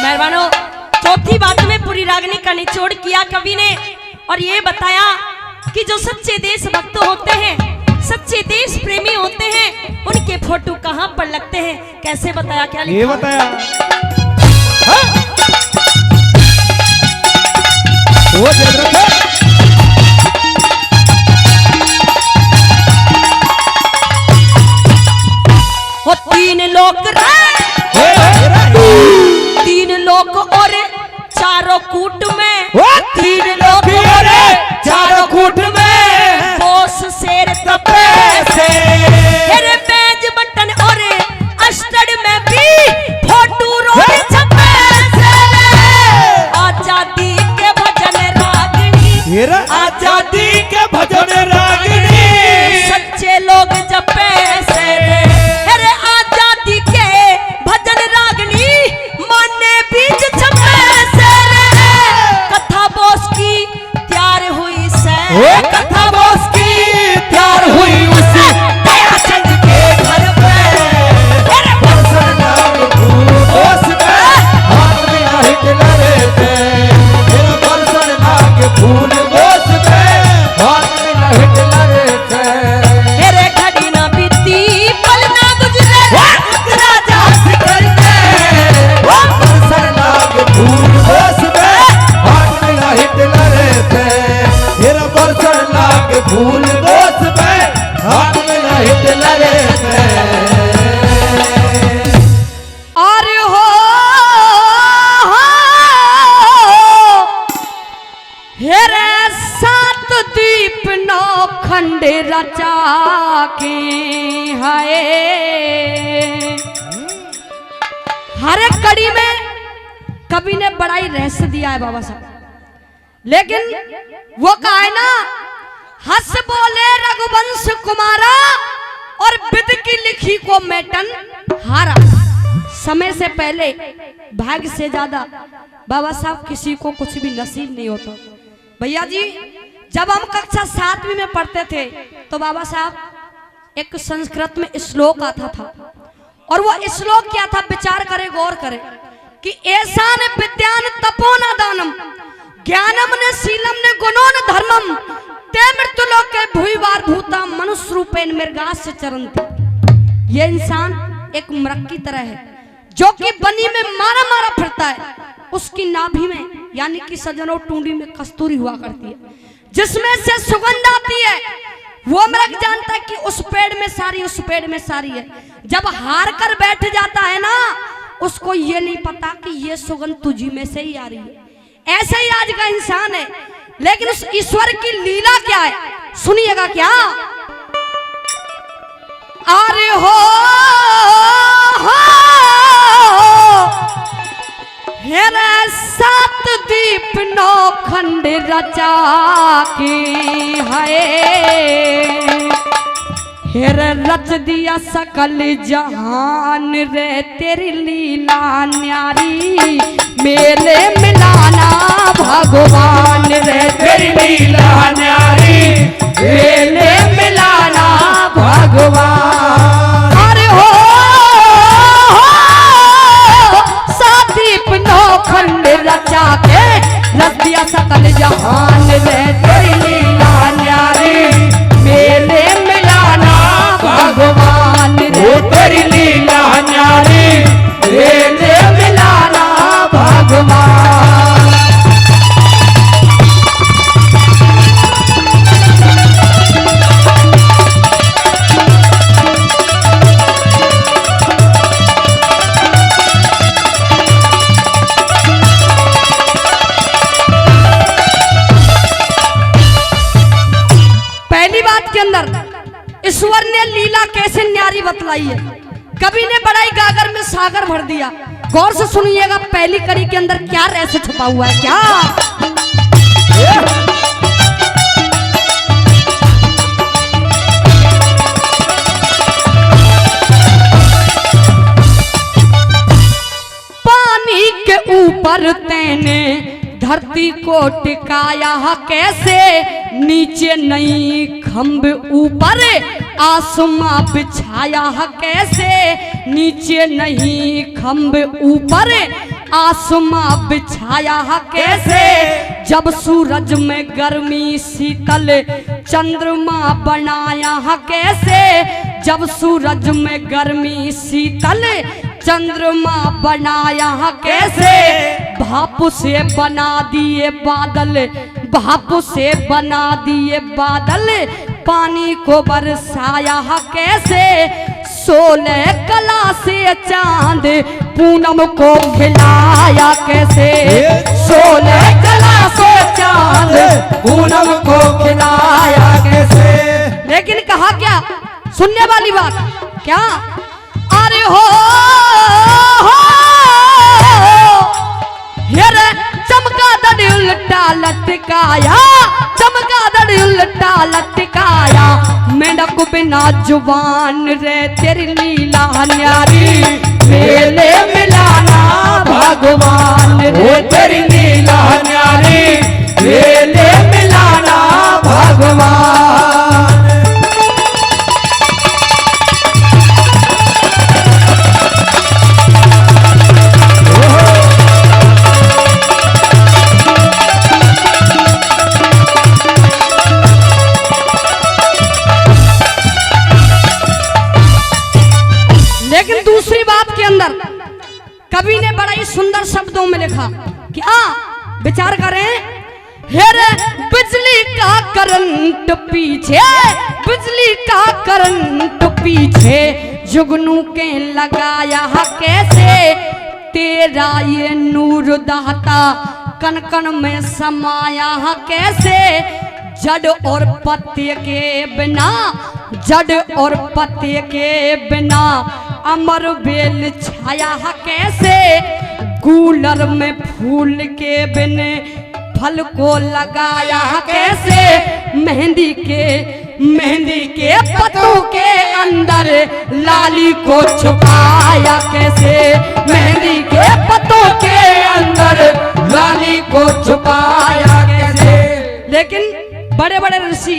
मेहरबानों, चौथी बात में पूरी रागनी का निचोड़ किया कवि ने और ये बताया कि जो सच्चे देशभक्त होते हैं, सच्चे देश प्रेमी होते हैं, उनके फोटो कहाँ पर लगते हैं। कैसे बताया, क्या लिखा? ये बताया वो दे रखे। हो तीन लोग तीन लोग और चारों कूट में, तीन लोग चारों कूट में, बोस शेर तपे से तेरे मेज बटन और अस्टड में भी फोटो रोड छपे से। आजादी के भजन रागनी, आजादी के भजन रागनी, सच्चे लोग जपे से। अरे आजादी के भजन रागनी, माने बीज छपे से। कथा बोस की तैयार हुई से, कथा बोस की तैयार हुई उसी दयाचंद के घर पे। अफसर लागे फूल बोस पे, हाथ में हिटलर दे। अफसर लागे फूल बोस पे, हाथ में हिटलर दे। तेरे घड़ी ना बीती पल ना गुजरे, राजा सिकर दे। अफसर लागे फूल बोस पे, हाथ में हिटलर दे। अफसर लागे फूल बोस पे, हाथ में हिटलर दे। और हो हेरे सात दीप नौ खंड रचा के हाय। हर एक कड़ी में कवि ने बड़ा ही रहस्य दिया है बाबा साहब, लेकिन वो कहा है ना, हंस बोले रघुवंश कुमारा और विद की लिखी को मेटन हारा। समय से पहले भाग्य से ज्यादा बाबा साहब किसी को कुछ भी नसीब नहीं होता। भैया जी जब हम कक्षा 7वीं में पढ़ते थे तो बाबा साहब एक संस्कृत में श्लोक आता था और वो श्लोक क्या था, विचार करे, गौर करे कि ऐसा ने विद्यान तपो न दानम ज्ञानम ने शीलम ने गुणो न धर्मम ते मृत्युलोक के भूईवार भूता मनुष्य रूपेण मृगास से चरंती। ये इंसान एक मृग की तरह है जो कि बनी में मारा मारा फिरता है, उसकी नाभि में यानी कि सजनों टूंडी में कस्तूरी हुआ करती है जिसमें से सुगंध आती है। वो मृग जानता है कि उस पेड़ में सारी, उस पेड़ में सारी है। जब हार कर बैठ जाता है ना, उसको ये नहीं पता कि ये सुगंध तुझी में से ही आ रही है। ऐसे ही आज का इंसान है, लेकिन उस ईश्वर की लीला क्या है सुनिएगा क्या। अरे हो हेरे 7 दीप 9 खंड रचा की है, हेरे रच दिया सकल जहान रे तेरी लीला न्यारी, मेले मिलाना भगवान रे तेरी लीला न्यारी, मेले मिलाना भगवान। अरे हो 7 दीप 9 खंड रचा के रच दिया सकल जहान रे तेरी लीला न्यारी, मेले मिलाना भगवान रे तेरी लीला न्यारी, मेले मिलाना भगवान। पहली बात के अंदर ईश्वर ने लीला कैसे न्यारी बतलाई है। कवि ने बड़ाई गागर में सागर भर दिया। गौर से सुनिएगा पहली कड़ी के अंदर क्या रहस्य छुपा हुआ है। क्या पानी के ऊपर तैने धरती को टिकाया कैसे, नीचे नहीं खंभ ऊपर आसमां बिछाया कैसे, नीचे नहीं खंभ ऊपर आसमां बिछाया कैसे, जब सूरज में गर्मी शीतल चंद्रमा बनाया कैसे, जब सूरज में गर्मी शीतल चंद्रमा बनाया कैसे, भाप से बना दिए बादल, भाप से बना दिए बादल, पानी को बरसाया कैसे, 16 कला से चांद पूनम को खिलाया कैसे, 16 कला से चांद पूनम को खिलाया कैसे। लेकिन कहा क्या, सुनने वाली बात क्या, अरे हो हेरे चमगादड़ उल्टा लटकाया, चमगादड़ उल्टा लटकाया, मेंढक बिना जुबान रे तेरी लीला न्यारी, मेले मिलाना भगवान रे तेरी लीला न्यारी, मेले मिलाना भगवान। लेकिन दूसरी बात के अंदर कवि ने बड़ा ही सुंदर शब्दों में लिखा, क्या विचार करें, हेरे बिजली का करंट पीछे, बिजली का करंट पीछे, जुगनू के लगाया कैसे, तेरा ये नूर दहता कन कन में समाया कैसे, जड़ और पत्ते के बिना, जड़ और पत्ते के बिना अमर बेल छाया कैसे, कूलर में फूल के बिन फल को लगाया कैसे, मेहंदी के पत्तों के अंदर लाली को छुपाया कैसे, मेहंदी के पत्तों के अंदर लाली को छुपाया कैसे। लेकिन बड़े बड़े ऋषि,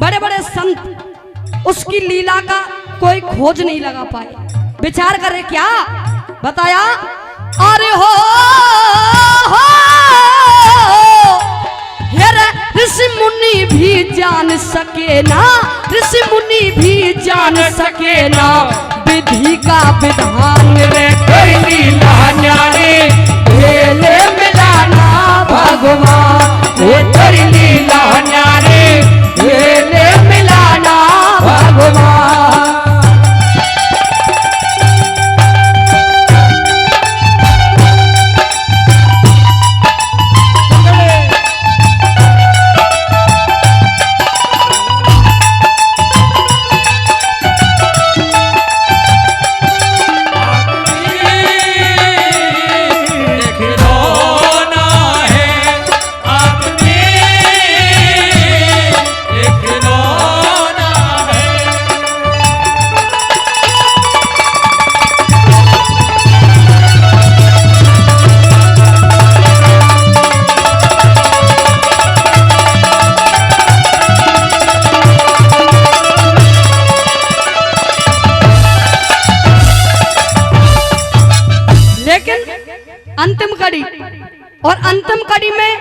बड़े बड़े संत उसकी लीला का कोई खोज नहीं लगा पाए। विचार करे क्या बताया, अरे हो ऋषि मुनि भी जान सके ना, ऋषि मुनि भी जान सके ना, विधि का विधान रे कोई लीला न्यारी, खेले मिलाना भगवान रे कोई लीला न्यारी, खेले मिलाना भगवान। अंतिम कड़ी, और अंतिम कड़ी में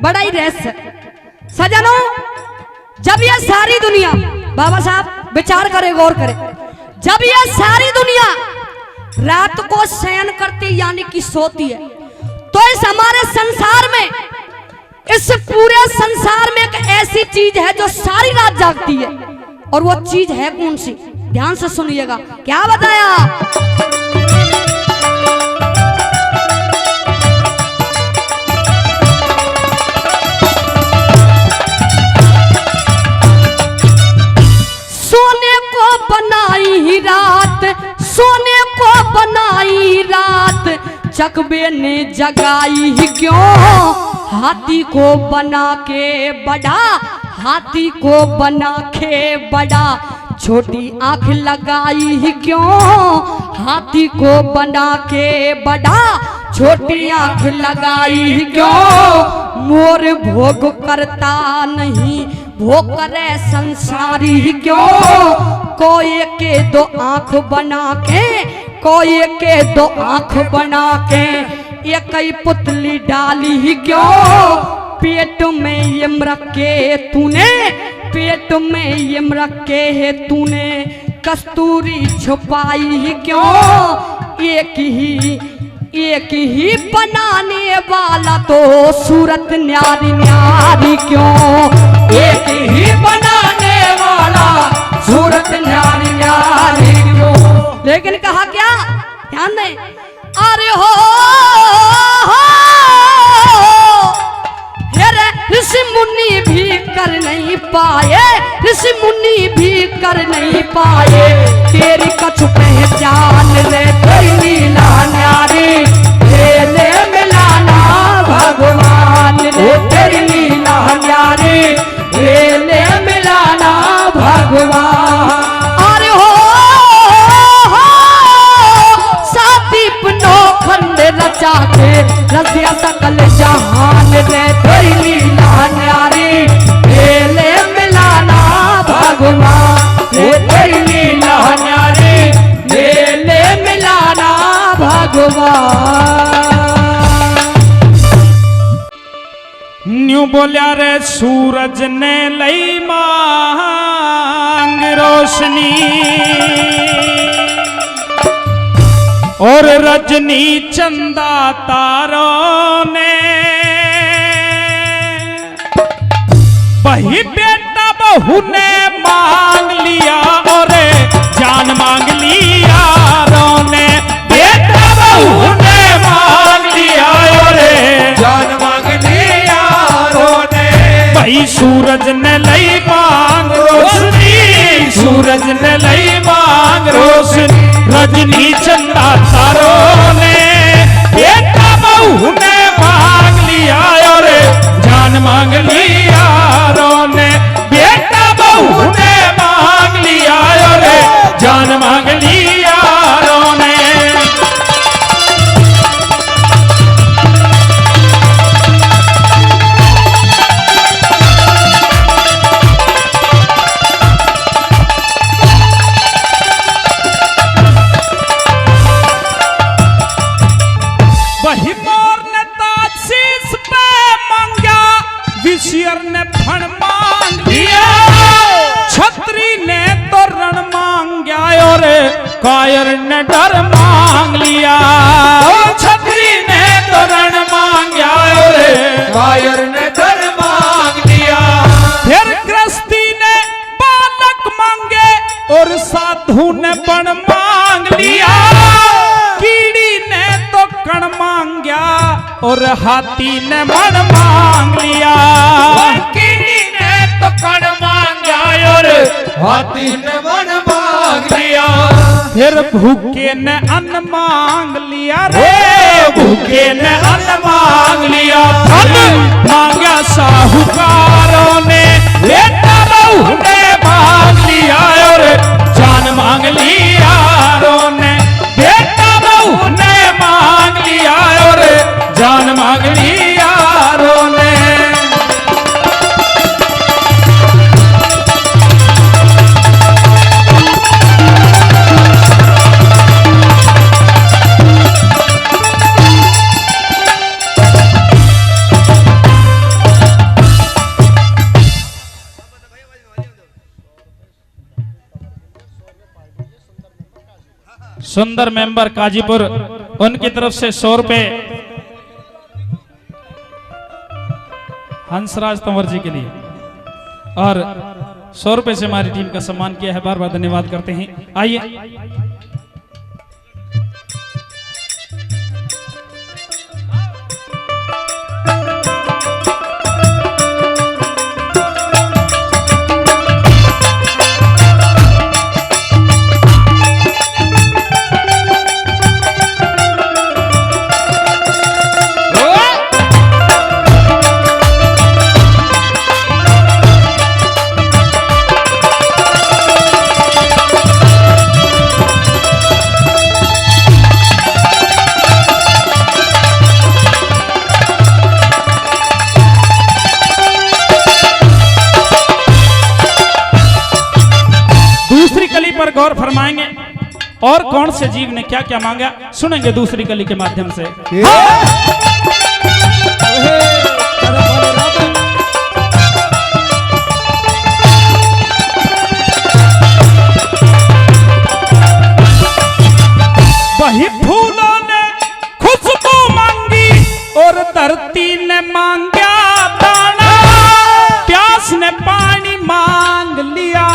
बड़ा ही रहस्य सजनों, जब ये सारी दुनिया, बाबा साहब विचार करे गौर करे, जब ये सारी दुनिया रात को शयन करती यानी कि सोती है, तो इस हमारे संसार में, इस पूरे संसार में एक ऐसी चीज है जो सारी रात जागती है, और वो चीज है कौन सी? ध्यान से सुनिएगा क्या बताया। बनाई रात, सोने को बनाई रात, चकबे ने जगाई क्यों, हाथी को बना के बड़ा, हाथी को बना के बड़ा, छोटी आंख लगाई क्यों, हाथी को बना के बड़ा, छोटी आंख लगाई क्यों, मोर भोग करता नहीं, भोग करे संसारी क्यों, कोई के दो आंख बना के, कोई के दो आंख बना के, एक ही पुतली डाली क्यों, पेट में ये रखे तूने, पेट में ये रखे है तूने, कस्तूरी छुपाई क्यों, एक ही बनाने वाला तो सूरत न्यारी न्यारी क्यों, एक ही बनाने वाला सूरत न्यारी न्यारी क्यों। लेकिन कहा क्या, ध्यान दें, अरे हो ऋषि मुनि भी कर नहीं पाए, ऋषि मुनि भी कर नहीं पाए, तेरी कछु पहचान रे कोई लीला न्यारी, खेले मिलाना भगवान रे तेरी लीला न्यारी, खेले मिलाना भगवान। अरे हो साथी पनो खंड रचा के, रसिया सकल जहान रे तेरी लीला न्यारी, खेले मिलाना भगवान रे तेरी लीला न्यारी, खेले मिलाना भगवान। न्यू बोलिया रे सूरज ने लई मांग रोशनी, और रजनी चंदा तारों ने, वही बेटा बहू ने मांग लिया, और जान मांग लिया रोने, बेटा बहू ने मांग लिया, और जान मांग लिया रोने, भाई सूरज ने लई मांग रोशनी, सूरज ने लई मांग रोशनी, रजनी चंदा तारों ने, बेटा बहू ने मांग लिया, और जान मांग लिया रोने, बेटा बहू ने मांग लिया, और जान मांग लिया रोने। ईश्वर ने फण मांग लिया, छतरी ने तो रण मांगा और कायर ने डर मांग लिया। छतरी ने तो रण मांगा और कायर ने डर मांग लिया। फिर गृहस्थी ने बालक मांगे और साधु ने बण मांग लिया। कीड़ी ने तो कण मांगा और हाथी ने मण मांग लिया। कीड़ी ने तो कण मांगा और हाथी ने मन मांग लिया। फिर भूखे ने अन्न मांग लिया रे, भूखे ने अन्न मांग लिया। धन मांगा साहूकारों ने, बेटा बहू ने मांग लिया और जान मांग लिया यारों ने, बेटा बहू ने मांग लिया और जान मांग ली यारों ने। सुंदर मेंबर काजीपुर, उनकी तरफ से 100 रुपए हंसराज तंवर जी के लिए और 100 रुपए से हमारी टीम का सम्मान किया है। बार बार धन्यवाद करते हैं। आइए पर गौर फरमाएंगे और कौन से जीव ने क्या क्या मांगा, सुनेंगे दूसरी कली के माध्यम से। वही फूलों ने खुशबू मांगी और धरती ने मांगा दाना, प्यास ने पानी मांग लिया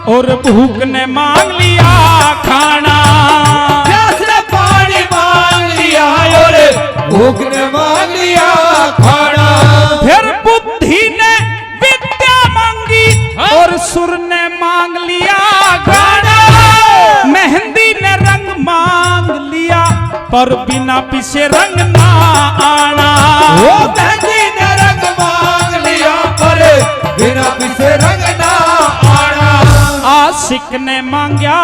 और भूख ने मांग लिया खाना। प्यास ने पानी मांग लिया और भूख ने मांग लिया खाना। फिर बुद्धि ने विद्या मांगी और सुर ने मांग लिया गाना। मेहंदी ने रंग मांग लिया पर बिना पीछे रंग ना आना। वो मेहंदी ने रंग मांग लिया पर बिना पीछे रंग ना आना। आशिक ने मांगा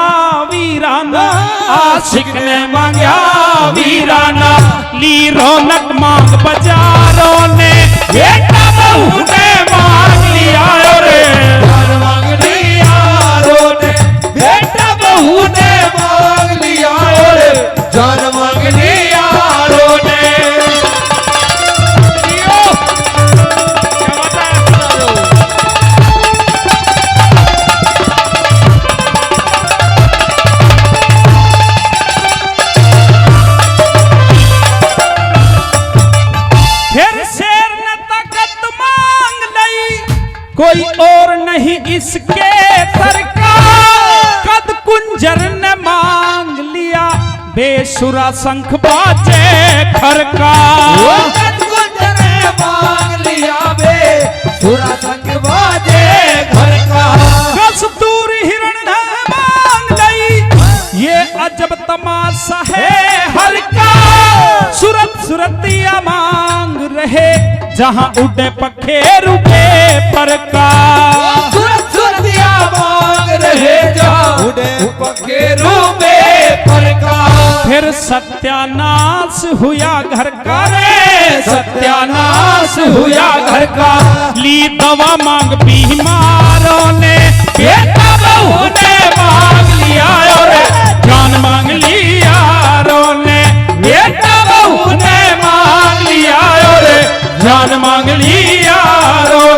वीराना, आशिक ने मांगा वीराना। ली रौनक मांग बाजारों ने, बेटा बहू ने मांग लिया और जान मांग लिया यारों ने, बेटा बहू ने मांग लिया और जान मांग लिया यारों ने। कोई और नहीं इसके सर का, कद कुंजर ने मांग लिया बेसुरा शंख बाजे खर का। कद कुंजर ने मांग लिया बेसुरा शंख बाजे खर का। कस्तूरी हिरण ने मांग ली, ये अजब तमाशा है हर का। सूरत सूरतिया मांग रहे जहां उड़े पखेरु के पर का। सूरत सूरतिया मांग रहे जहां उड़े पखेरु के पर का। फिर सत्यानाश हुआ घर का रे, सत्यानाश हुआ घर का। ली दवा मांग बीमारों ने, बेटा बहू ने मांग लिया और जान मांग ली यारों ने, बेटा बहू ने मांग लिया और जान मांग ली यारों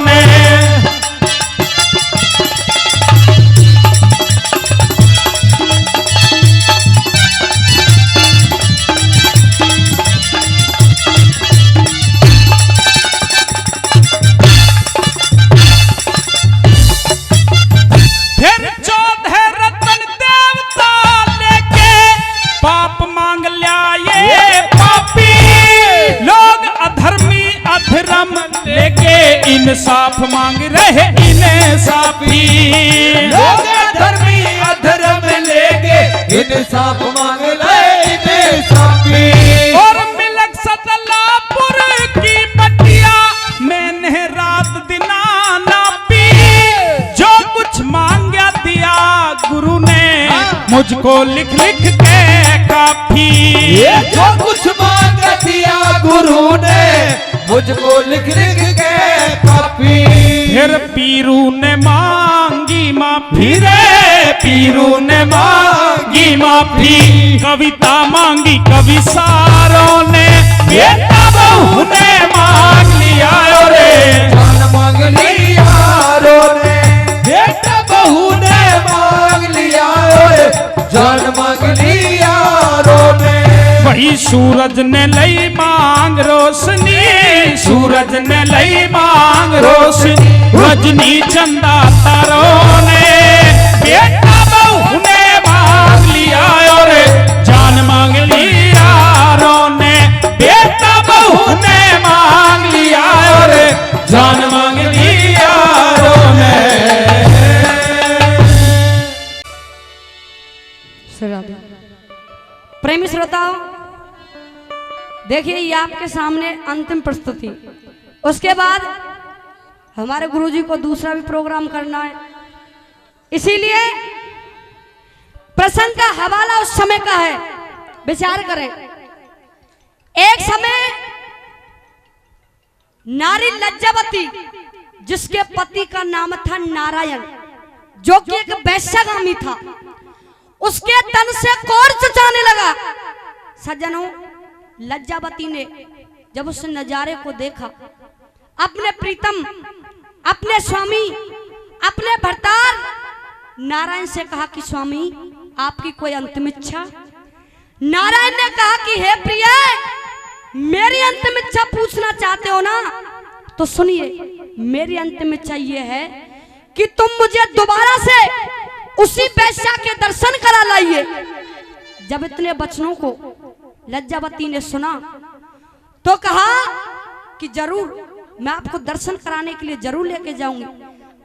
इंसाफ मांग रहे इंसाफी। लोग धर्मी अधर्म लेके इंसाफ मांग रहे इंसाफी। और मिलक सतलापुर की पटिया मैंने रात दिना नापी। जो कुछ मांगा दिया गुरु ने मुझको लिख लिख के काफी। ये जो कुछ मांग दिया गुरु ने मुझको लिख लिख के काफी। फिर पीरू ने मांगी माफी रे, पीरू ने मांगी माफी। कविता मांगी कवि सारों ने, बेटा बहू ने मांग लिया रे। जान मांग लिया रो ने, बेटा बहू ने मांग लिया रे। जान मांग लिया रो ने। वही सूरज ने लई मांग रोशनी, सूरज ने लई मांग रोशनी। रजनी चंदा तारों ने, बेटा बहू ने मांग लिया और जान मांग लिया रो ने। बेटा बहू ने मांग लिया और जान मांग लिया रो ने। प्रेमी श्रोताओं, देखिए ये आपके सामने अंतिम प्रस्तुति। उसके बाद हमारे गुरुजी को दूसरा भी प्रोग्राम करना है, इसीलिए प्रसंग का हवाला उस समय का है, विचार करें। एक समय नारी लज्जावती, जिसके पति का नाम था नारायण, जो कि एक वैश्यगामी था, उसके तन से कोर चुचाने लगा। सज्जनों, लज्जावती ने जब उस नजारे को देखा, अपने प्रीतम, अपने स्वामी, अपने भरतार नारायण से कहा कि स्वामी, आपकी कोई अंतिम इच्छा? नारायण ने कहा कि हे प्रिय, मेरी अंतिम इच्छा पूछना चाहते हो ना, तो सुनिए। मेरी अंतिम इच्छा यह है कि तुम मुझे दोबारा से उसी वैश्या के दर्शन करा लाइए। जब इतने वचनों को लज्जावती ने सुना तो कहा कि जरूर, मैं आपको दर्शन कराने के लिए जरूर लेके जाऊंगी।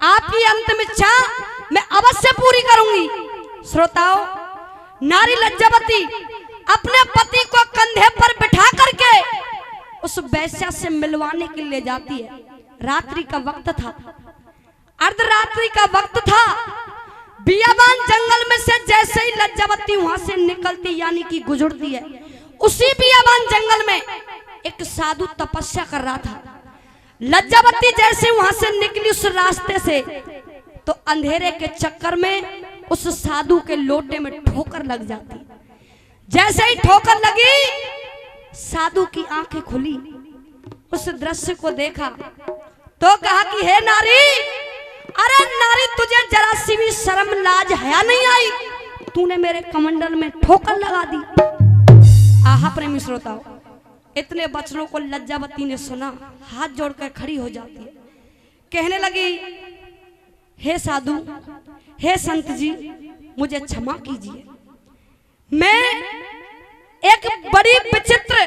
आपकी अंतिम इच्छा मैं अवश्य पूरी करूंगी। श्रोताओं, नारी लज्जावती अपने पति को कंधे पर बिठा करके उस वैश्या से मिलवाने के लिए जाती है। रात्रि का वक्त था, अर्धरात्रि का वक्त था। बियाबान जंगल में से जैसे ही लज्जावती वहां से निकलती, यानी कि गुजरती है, उसी बियाबान जंगल में एक साधु तपस्या कर रहा था। लज्जावती जैसे वहां से निकली उस रास्ते से, तो अंधेरे के चक्कर में उस साधु के लोटे में ठोकर लग जाती। जैसे ही ठोकर लगी, साधु की आंखें खुली, उस दृश्य को देखा तो कहा कि हे नारी, अरे नारी, तुझे जरा सी भी शर्म लाज हया नहीं आई? तूने मेरे कमंडल में ठोकर लगा दी। आहा प्रेमी श्रोताओ, इतने वचनों को लज्जावती ने सुना, हाथ जोड़कर खड़ी हो जाती है, कहने लगी, हे साधु, हे संत जी, मुझे क्षमा कीजिए। मैं एक बड़ी विचित्र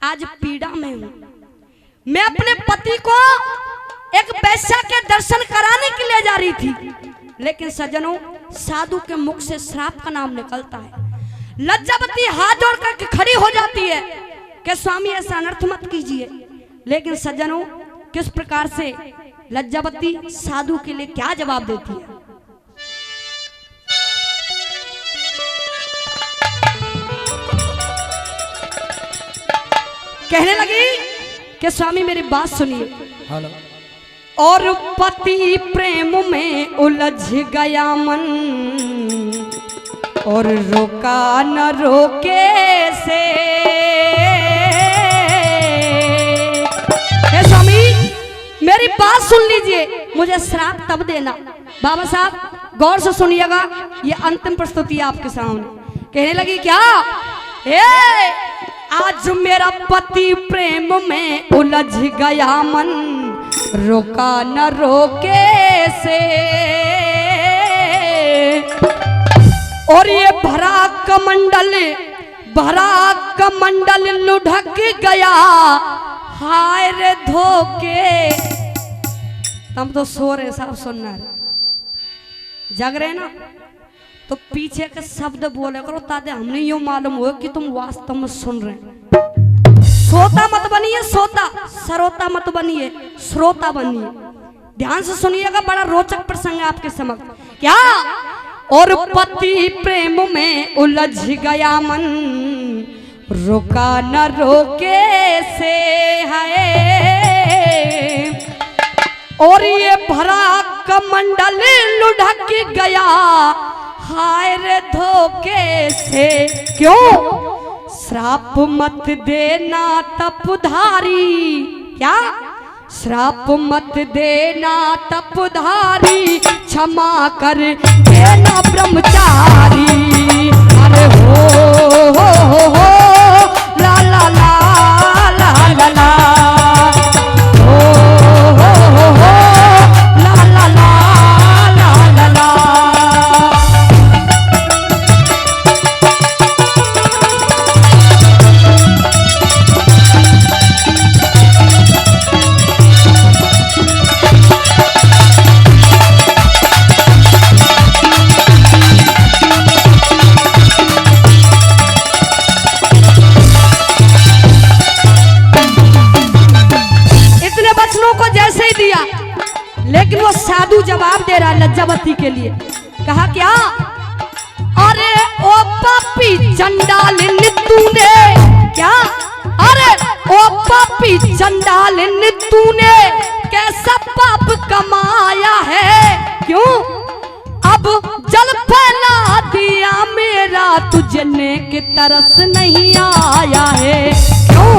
आज पीड़ा में हूं। मैं अपने पति को एक वैश्या के दर्शन कराने के लिए जा रही थी, लेकिन सज्जनों, साधु के मुख से श्राप का नाम निकलता है। लज्जावती हाथ जोड़ करके खड़ी हो जाती है कि स्वामी, ऐसा अनर्थ मत कीजिए। लेकिन सज्जनों, किस प्रकार से लज्जावती साधु के लिए क्या जवाब देती है? कहने लगी कि स्वामी, मेरी बात सुनिए। और पति प्रेम में उलझ गया मन, और रोका न रोके से। हे स्वामी, मेरी बात सुन लीजिए, मुझे श्राप तब देना। बाबा साहब गौर से सुनिएगा, ये अंतिम प्रस्तुति आपके सामने। कहने लगी क्या? आज मेरा पति प्रेम में उलझ गया मन, रोका न रोके से। और ये भरा कमंडल लुढ़क गया, हाय रे धोखे। तुम तो सो रहे सब सुनना रहे, जग रहे ना तो पीछे के शब्द बोले करो ताकि हमने यूं मालूम हो कि तुम वास्तव में सुन रहे हैं। सोता मत बनिए, सोता सरोता मत बनिए, श्रोता बनिए। ध्यान से सुनिएगा, बड़ा रोचक प्रसंग है आपके समक्ष। क्या? और पति प्रेम में उलझ गया मन, रुका न रोके से है। और ये भरा कमंडल लुढ़क गया, हाय रे धोखे से। क्यों? श्राप मत देना तपधारी। क्या? श्राप मत देना तपधारी, क्षमा कर देना ब्रह्मचारी। अरे हो ला ला ला ला ला ला, हो ला ला ला ला ला ला। लेकिन वो साधु जवाब दे रहा है लज्जावती के लिए। कहा क्या? अरे ओ पापी चंडाल तूने क्या? अरे ओ पापी चंडाल तूने कैसा पाप कमाया है? क्यों? अब जल फैला दिया मेरा, तुझने की तरस नहीं आया है। क्यों?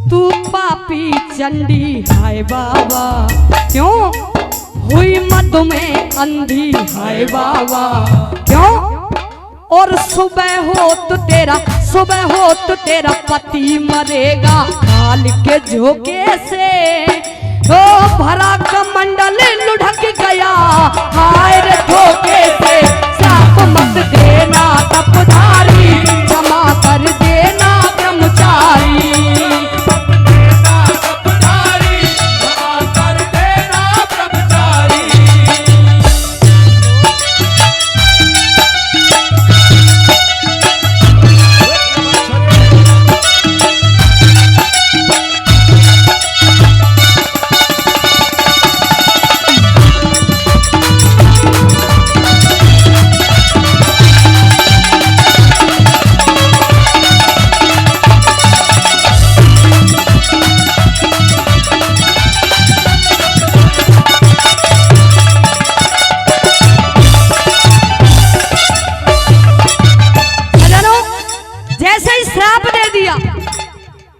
तू पापी चंडी हाय बाबा, क्यों हुई मत में अंधी हाय बाबा। क्यों? और सुबह हो तो तेरा पति मरेगा काल के झोंके से। ओ भरा कमंडल लुढ़क गया, हाय रे धोखे से। श्राप मत देना तपधारी, क्षमा कर देना ब्रह्मचारी।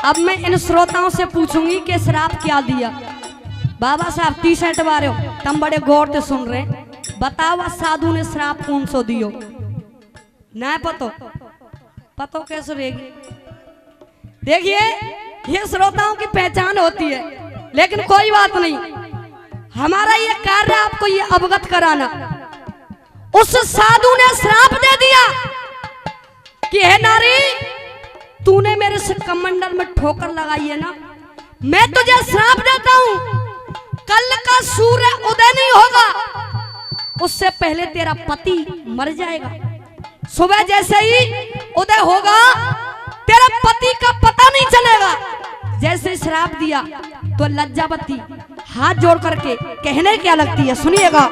अब मैं इन श्रोताओं से पूछूंगी कि श्राप क्या दिया। बाबा साहब 30 बारे हो, तुम बड़े गौर से सुन रहे। बताओ साधु ने श्राप कौन सो दियो? ना पतो कैसे रहेगी? देखिए ये श्रोताओं की पहचान होती है, लेकिन कोई बात नहीं, हमारा ये कार्य आपको ये अवगत कराना। उस साधु ने श्राप दे दिया कि हे नारी, तूने मेरे से कमंडल में ठोकर लगाई है ना, मैं तुझे श्राप देता हूं, कल का सूर्य उदय नहीं होगा उससे पहले तेरा पति मर जाएगा। सुबह जैसे ही उदय होगा तेरा पति का पता नहीं चलेगा। जैसे श्राप दिया तो लज्जावती हाथ जोड़ करके कहने क्या लगती है, सुनिएगा।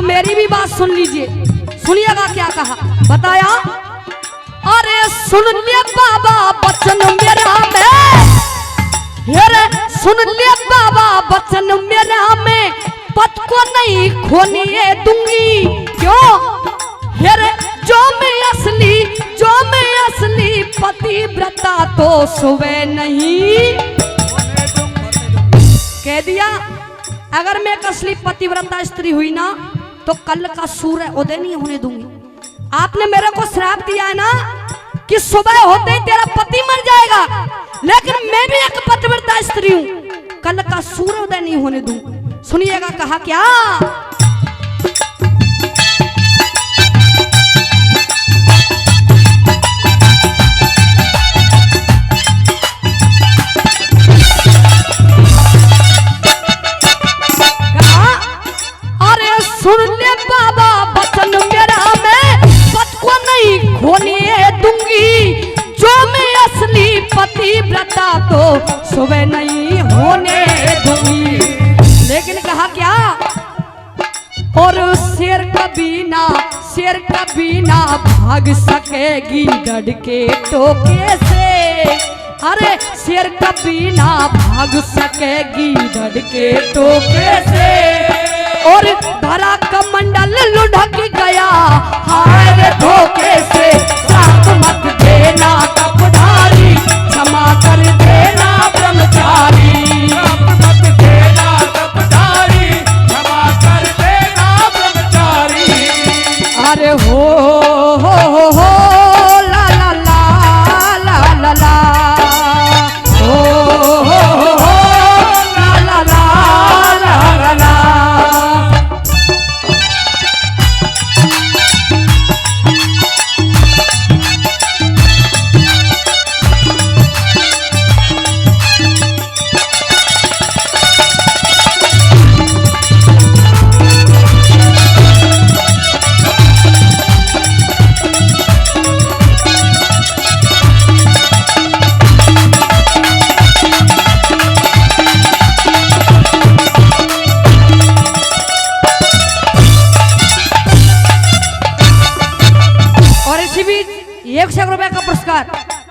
मेरी भी बात सुन लीजिए, सुनिएगा क्या कहा, बताया। अरे सुन लिया बाबा बचन मेरा में, सुन लिया बाबा बचन मेरा में, पद को नहीं खोने दूंगी। क्यों? जो मैं असली पतिव्रता तो सुबह नहीं कह दिया। अगर मैं एक असली पतिव्रता स्त्री हुई ना तो कल का सूर्य उदय नहीं होने दूंगी। आपने मेरे को श्राप दिया है ना कि सुबह होते ही तेरा पति मर जाएगा, लेकिन मैं भी एक पतिव्रता स्त्री हूं, कल का सूर्योदय नहीं होने दूं। सुनिएगा कहा क्या, सुन ले बाबा वचन मेरा, मैं पद को नहीं खोने दूंगी, जो मैं असली पतिव्रता तो सुबह नहीं होने दूंगी। लेकिन कहा क्या, और शेर कभी ना भाग सकेगी डर के टोके से, अरे शेर कभी ना भाग सकेगी डर के टोके से, और धरा कमंडल लुढ़क गया हाय रे धोखे से, साथ मत देना तपधारी, क्षमा कर देना ब्रह्मचारी, मत देना तपधारी, क्षमा कर देना ब्रह्मचारी। अरे हो ला ला ला ला ला ला, हो ला ला ला ला ला।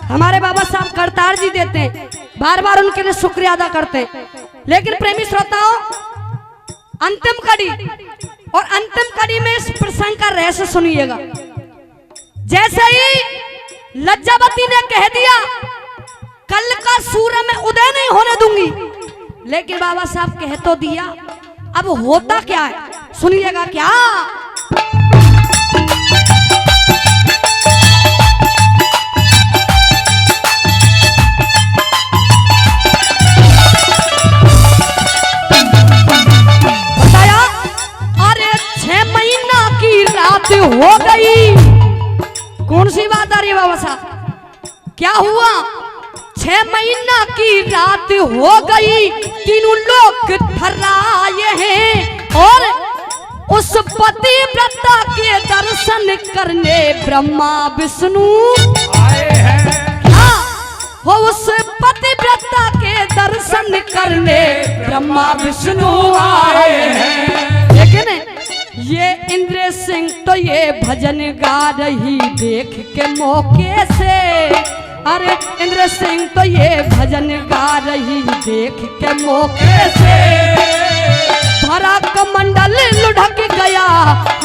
हमारे बाबा साहब करतार जी देते हैं, बार बार उनके लिए शुक्रिया अदा करते हैं। लेकिन प्रेमी श्रोताओं, अंतिम कड़ी और अंतिम कड़ी में इस प्रसंग का रहस्य सुनिएगा। जैसे ही लज्जावती ने कह दिया कल का सूर्य में उदय नहीं होने दूंगी, लेकिन बाबा साहब कह तो दिया, अब होता क्या है सुनिएगा क्या, हो गई। कौन सी बात आ रही है बाबा साहब, क्या हुआ, 6 महीना की रात हो गई, तीनों लोग थर्राए हैं, और उस पतिव्रता के दर्शन करने ब्रह्मा विष्णु आए हैं। क्या हो, उस पतिव्रता के दर्शन करने ब्रह्मा विष्णु आए हैं। लेकिन ये इंद्र सिंह तो ये भजन गा रही देख के मौके से, अरे इंद्र सिंह तो ये भजन गा रही देख के मौके से, धरा कमंडल लुढ़क गया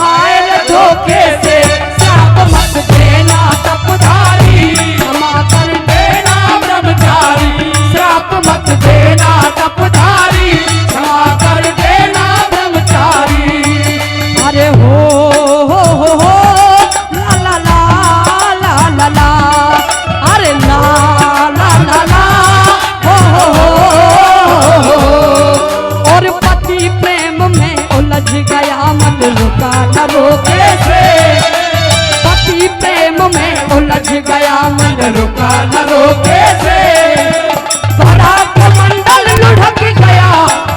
हाय रे धोखे से, श्राप मत देना तपधारी, क्षमा कर देना ब्रह्मचारी, श्राप मत देना तपधारी, क्षमा कर देना ब्रह्मचारी। अरे हो ला ला ला ला ला ला, अरे ला ला ला ला हो, और पति प्रेम में उलझ गया मन रुका न रोके से, पति प्रेम में उलझ गया मन रुका न रोके से, बड़ा कमंडल लुढ़क गया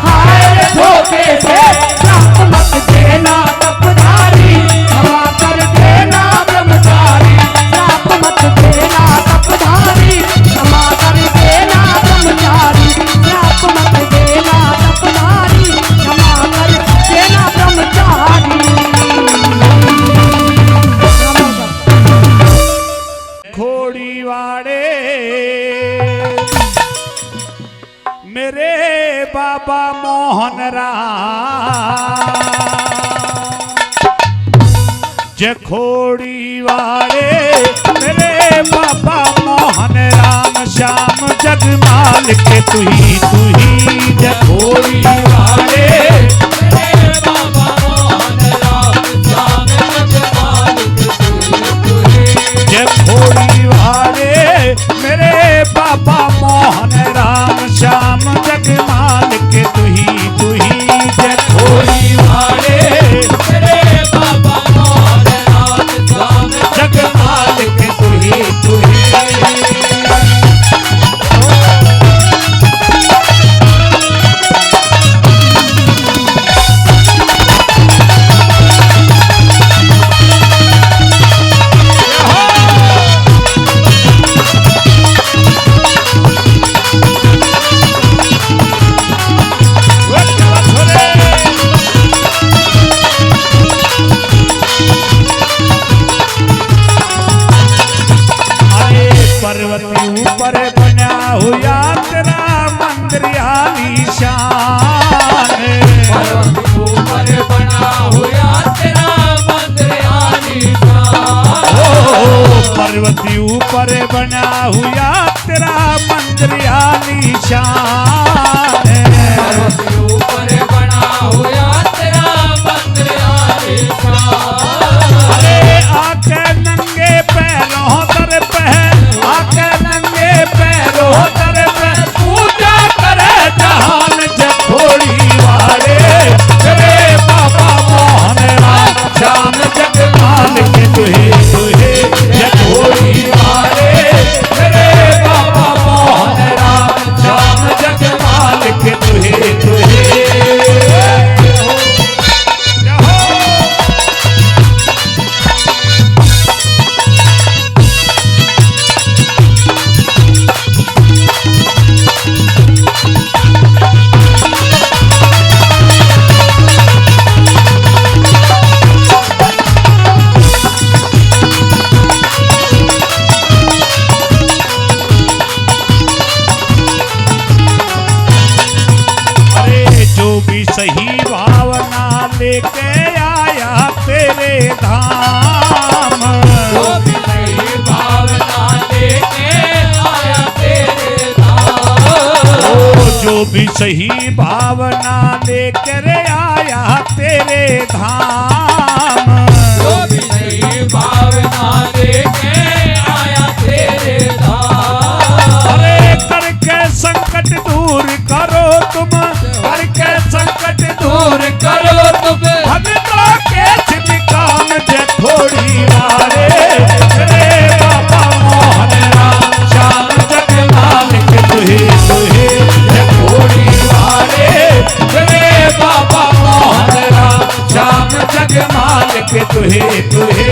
हाय रे धोखे से, श्राप मत देना तपधारी, क्षमा कर देना ब्रह्मचारी, श्राप मत देना तपधारी, क्षमा कर देना ब्रह्मचारी, श्राप मत देना तपधारी, क्षमा कर देना ब्रह्मचारी। खोड़ी वाड़े मेरे बाबा मोहन राम, जखोड़ी वाले मेरे बाबा मोहन राम, श्याम जगमाल के तू ही जखोड़ी वाले मेरे बाबा मोहन राम, श्याम जगमाल के तू ही। जखोड़ी वाले निशान ऊपर बना हुआ तेरा मंदिर आलीशान। पर्वती ऊपर बना हुआ तेरा मंदिर आलीशान ऊपर बना हुआ तेरा मंदिर आलीशान। अरे आके नंगे पैरों दर पे आके नंगे पैरों दर पे पूजा करे जहान जखोड़ी वाले तेरे बाबा मोहन राम श्याम जगमाल के तुहे तुहे जखोड़ी वाले तेरे बाबा मोहन राम श्याम जगमाल के तुहे तुहे सही भावना लेके आया तेरे धाम जो भी सही भावना लेके आया तेरे धाम। जो भी सही भावना लेकर आया तेरे धाम जो भी सही भावना लेके आया तेरे धाम। अरे करके संकट दूर करो तुम करके संकट दूर करो तुम भगतों के छिपकाम जखोड़ी वाले तेरे बाबा मोहन राम श्याम जगमाल के तुहे तुहे जखोड़ी वाले तेरे बाबा मोहन राम श्याम जगमाल के तुहे तुहे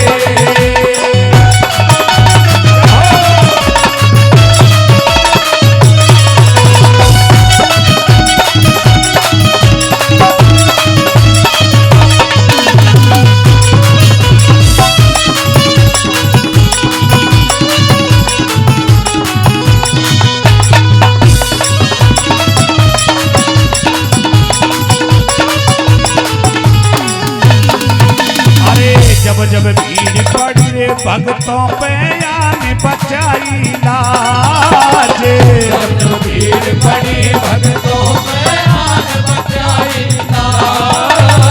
जब जब भीड़ पड़ी रे भक्तों पे आने बचाई लाज जब जब भीड़ पड़ी भक्तों पे आने बचाई लाज।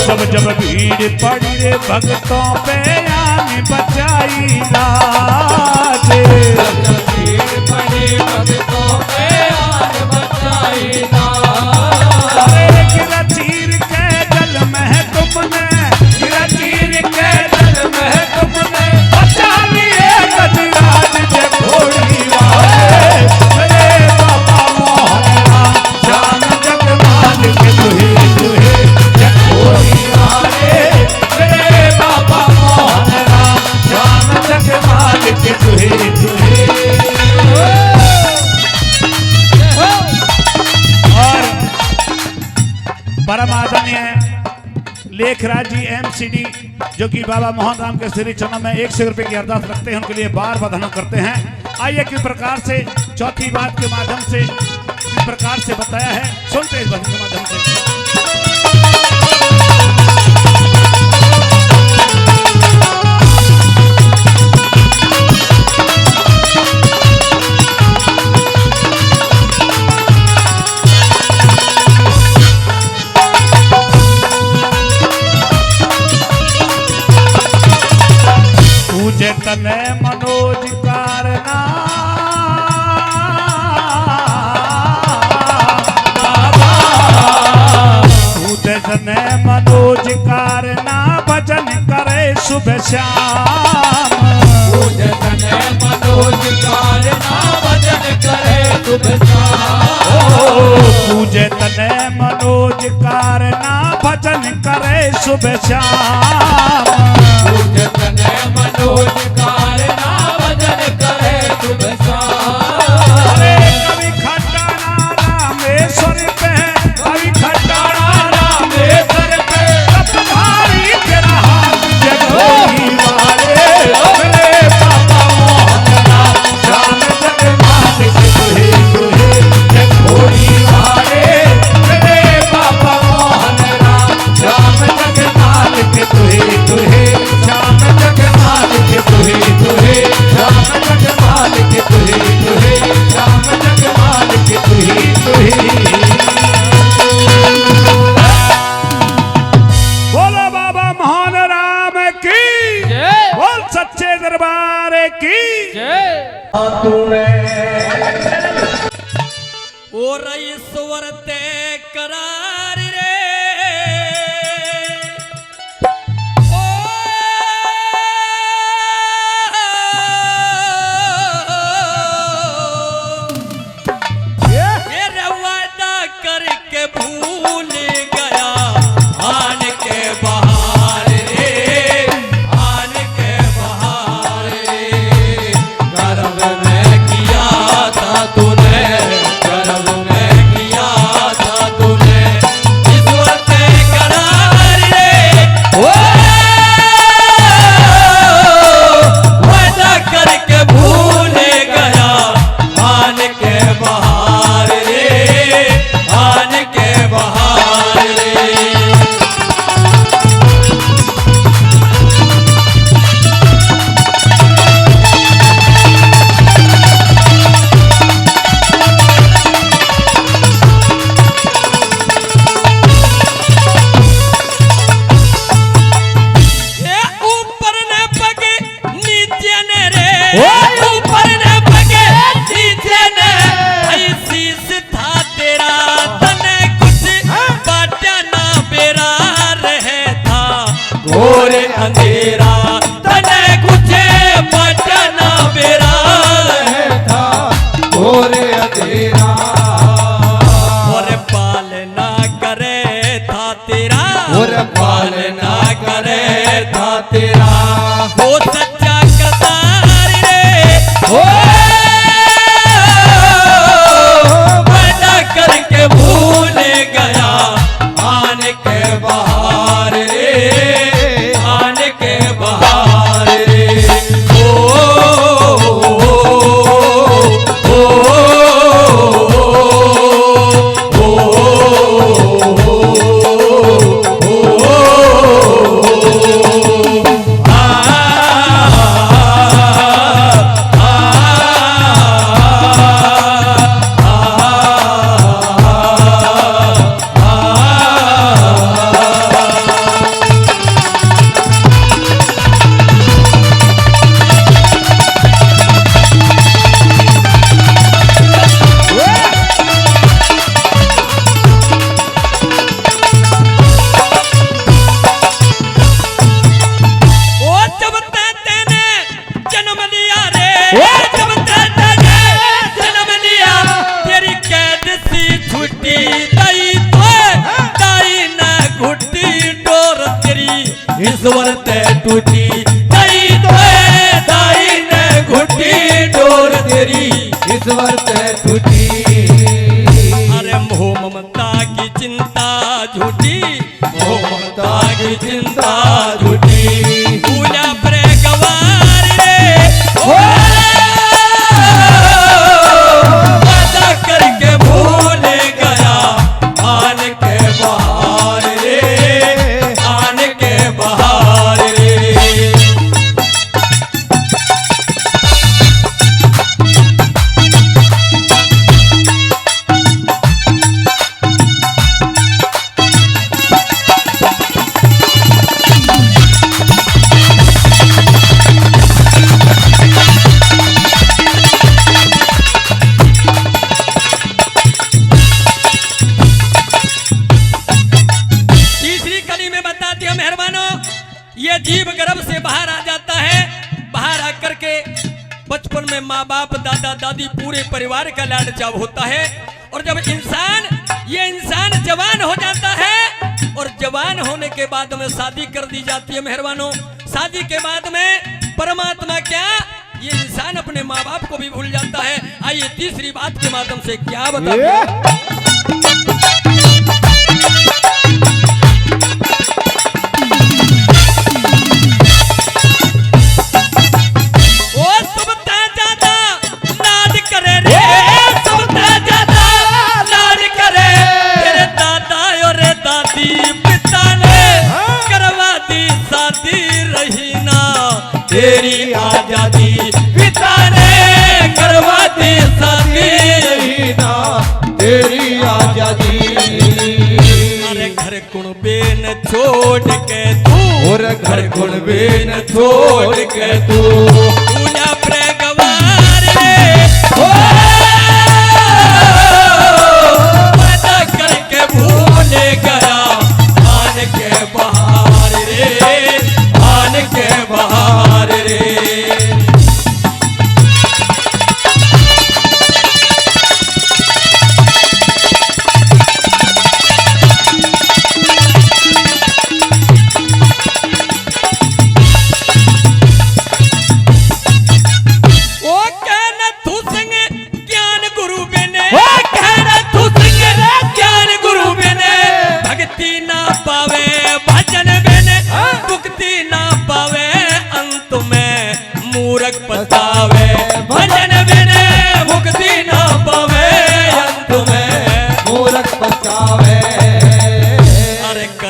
जब जब भीड़ पड़ी रे भक्तों पे आने बचाई लाज जब जब भीड़ पड़ी भक्तों पे आने बचाई लाज। अरे गिरा चीर के जल में तुमने गिरा चीर के जल में तुमने बचा लिए गजराज जखोड़ी वाले तेरे बाबा मोहन राम श्याम जगमाल के तुहे तुहे जखोड़ी वाले तेरे बाबा मोहन राम श्याम जगमाल के तुहे तुहे। और परम आदरणीय लेखराज जी एमसीडी जो कि बाबा मोहन राम के श्री चरणों में 100 रुपए की अरदास रखते हैं, उनके लिए बार बार धन्यवाद करते हैं। आइए किस प्रकार से चौथी बात के माध्यम से किस प्रकार से बताया है सुनते इस भजन के माध्यम से। पूजे तने मनोज कारना पूजे तने मनोज कारना भजन करे सुबह शाम पूजे तने मनोज कारना भजन करे सुबह शाम। पूजे तने मनोज कारना भजन करे सुबह शाम पूजे तने मनोज कारना भजन करे सुबह शाम। अरे कवि खट्टाना रामेश्वर पे कवि खट्टाना रामेश्वर पे तुम्हारी तेरा हाथ जखोड़ी वाले तेरे बाबा मोहन राम श्याम जगमाल के तुहे तुहे जखोड़ी वाले ईश्वर ते करार रे ओ मेरा वादा करके भूल गया आन के बहार रे आन के बहार रे गर्भ में किया था तूने गर्भ में किया था तूने ईश्वर ते करार रे ओ वादा करके भूल गया आन के बहार रे आन के बहार रे ये ऊपर न पगे नीचे न रे ऊपर न पगे नीचे न ऐसी से था तेरा तने कुछ बाटा ना बेरा रहे था घोर अंधेरा तने कुछ बटना बेरा रहता घोर अंधेरा और पालना करे था तेरा और पालना करे था तेरा वो सच्चा करतार रे ओ वादा करके भूल गया आन के बहार रे आन के बहार रे ओ ओ जब तेने जन्म लिया रे जब तेने जन्म लिया तेरी कैद सी छुट्टी दई तो दाई न घुट्टी डोर तेरी ईश्वर ते टूटी दई तो दाई ने घुटी डोर तेरी ईश्वर ते टूटी अरे मोह ममता की चिंता झूठी ममता की चिंता झूठी पूजा प्रे गवार रे ओ वादा करके भूल गया आन के बहार रे आन के बहार रे तीसरी कली में बताती है मेहरबानों ये जीव गर्भ से बाहर आ जाता है बाहर आकर के बचपन में माँ बाप दादा दादी पूरे परिवार का लाड चाव होता है और जब ये इंसान जवान हो जाता है और जवान होने के बाद में शादी कर दी जाती है मेहरबानों शादी के बाद में परमात्मा क्या ये इंसान अपने माँ बाप को भी भूल जाता है आइए तीसरी बात के माध्यम से क्या बताते ओ सबसे ज्यादा लाड करे रे सबसे ज्यादा लाड करे तेरे दादा और दादी पिता ने करवा दी शादी रही ना तेरी आजादी पिता ने करवा दी शादी रही ना तेरी आजादी अरे घर कुणबे न छोड़ के तू और घर कुणबे न छोड़ के तू पूजा प्रे गवार रे ओ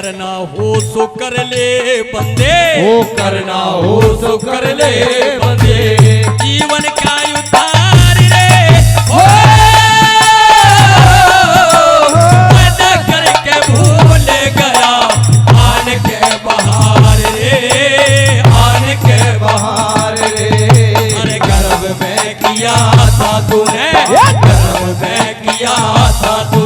करना हो सो कर ले बंदे, ओ करना हो सो कर ले बंदे, जीवन का उतार रे हो वादा करके भूल गया आन के बहार रे, आन के बहार रे। अरे गर्भ में किया था तूने, गर्भ में किया था तूने